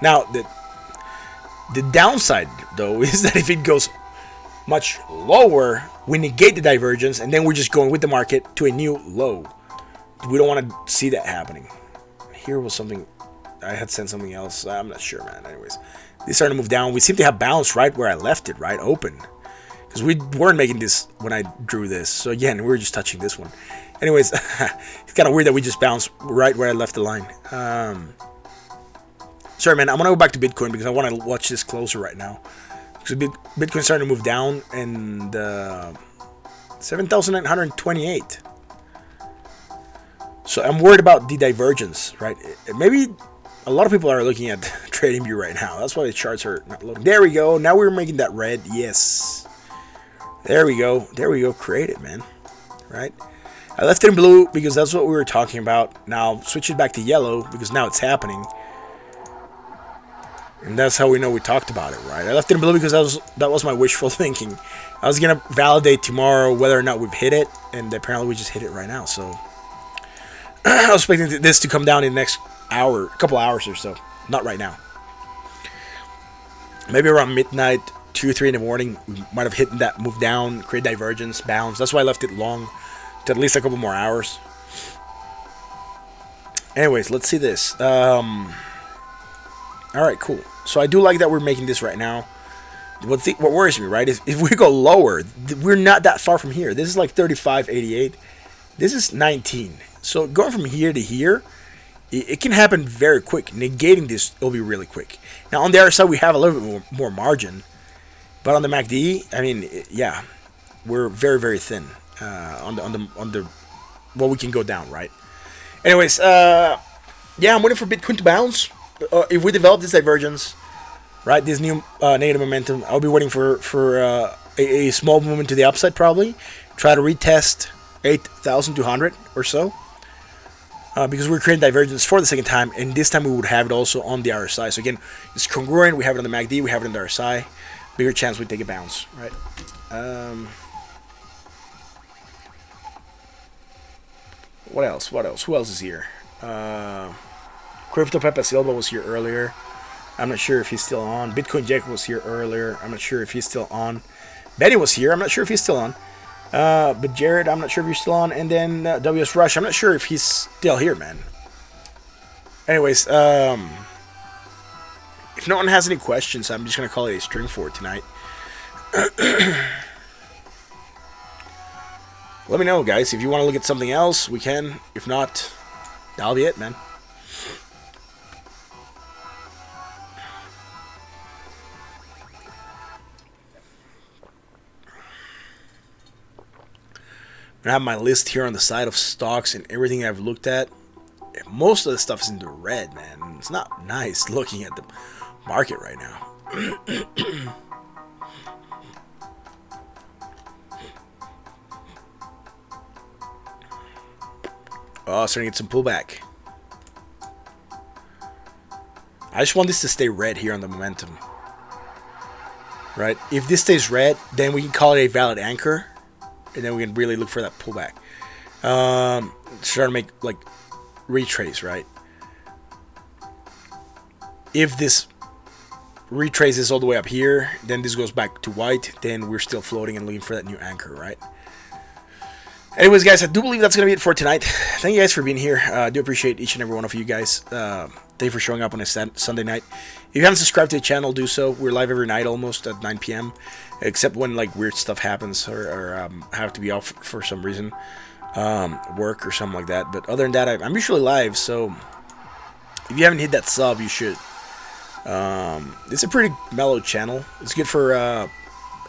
Now, the downside, though, is that if it goes much lower, we negate the divergence, and then we're just going with the market to a new low. We don't want to see that happening. Here was something. I had sent something else. I'm not sure, man. Anyways, they started to move down. We seem to have bounced right where I left it, right? Open. Because we weren't making this when I drew this. So, again, we were just touching this one. Anyways, it's kind of weird that we just bounced right where I left the line. Sorry, man. I'm going to go back to Bitcoin because I want to watch this closer right now. Because Bitcoin's starting to move down, and 7,928. So I'm worried about the divergence, right? Maybe a lot of people are looking at TradingView right now. That's why the charts are not loading. There we go. Now we're making that red. Yes. There we go. There we go. Create it, man. Right? I left it in blue because that's what we were talking about. Now switch it back to yellow because now it's happening. And that's how we know we talked about it, right? I left it in blue because that was my wishful thinking. I was going to validate tomorrow whether or not we've hit it, and apparently we just hit it right now. So I was expecting this to come down in the next hour, couple hours or so. Not right now. Maybe around midnight, 2 or 3 in the morning, we might have hit that move down, create divergence, bounce. That's why I left it long, to at least a couple more hours. Anyways, let's see this. Alright, cool. So I do like that we're making this right now. What worries me, right, is if we go lower, we're not that far from here. This is like 35.88. This is 19. So going from here to here, it can happen very quick. Negating this will be really quick. Now on the other side, we have a little bit more margin. But on the MACD, I mean, yeah, we're very, very thin on the well, we can go down, right? Anyways, yeah, I'm waiting for Bitcoin to bounce. If we develop this divergence, right, this new negative momentum, I'll be waiting for a small movement to the upside probably. Try to retest 8,200 or so. Because we're creating divergence for the second time, and this time we would have it also on the RSI. So again, it's congruent. We have it on the MACD, we have it on the RSI. Bigger chance we take a bounce, right? What else? What else? Who else is here? Crypto Pepe Silva was here earlier. I'm not sure if he's still on. Bitcoin Jack was here earlier. I'm not sure if he's still on. Betty was here. I'm not sure if he's still on. But Jared, I'm not sure if you're still on. And then WS Rush, I'm not sure if he's still here, man. Anyways, if no one has any questions, I'm just going to call it a stream for tonight. Let me know, guys. If you want to look at something else, we can. If not, that'll be it, man. I have my list here on the side of stocks and everything I've looked at. Most of the stuff is in the red, man. It's not nice looking at the market right now. Oh, starting to get some pullback. I just want this to stay red here on the momentum. Right? If this stays red, then we can call it a valid anchor. And then we can really look for that pullback. Try to make, like, retrace, right? If this retraces all the way up here, then this goes back to white, then we're still floating and looking for that new anchor, right? Anyways, guys, I do believe that's going to be it for tonight. Thank you guys for being here. I do appreciate each and every one of you guys. Thank you for showing up on a Sunday night. If you haven't subscribed to the channel, do so. We're live every night almost at 9 p.m. Except when like weird stuff happens or have to be off for some reason. Work or something like that. But other than that, I'm usually live. So if you haven't hit that sub, you should. It's a pretty mellow channel. It's good for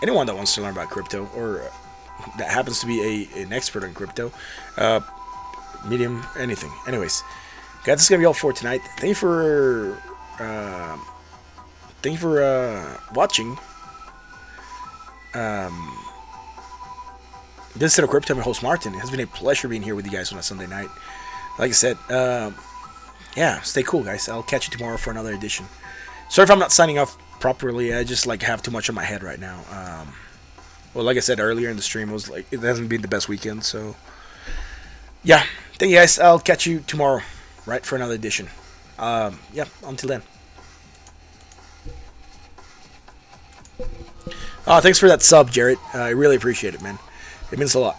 anyone that wants to learn about crypto or that happens to be an expert on crypto, medium, anything. Anyways, guys, this is gonna be all for tonight. Thank you for watching. This is Crypto Crypto. I'm your host Martin. It has been a pleasure being here with you guys on a Sunday night. Like I said, yeah, stay cool, guys. I'll catch you tomorrow for another edition. Sorry if I'm not signing off properly. I just like have too much on my head right now. Well, like I said earlier in the stream, it hasn't been the best weekend, so yeah. Thank you guys. I'll catch you tomorrow, right, for another edition. Yeah, until then. Thanks for that sub, Jarrett. I really appreciate it, man. It means a lot.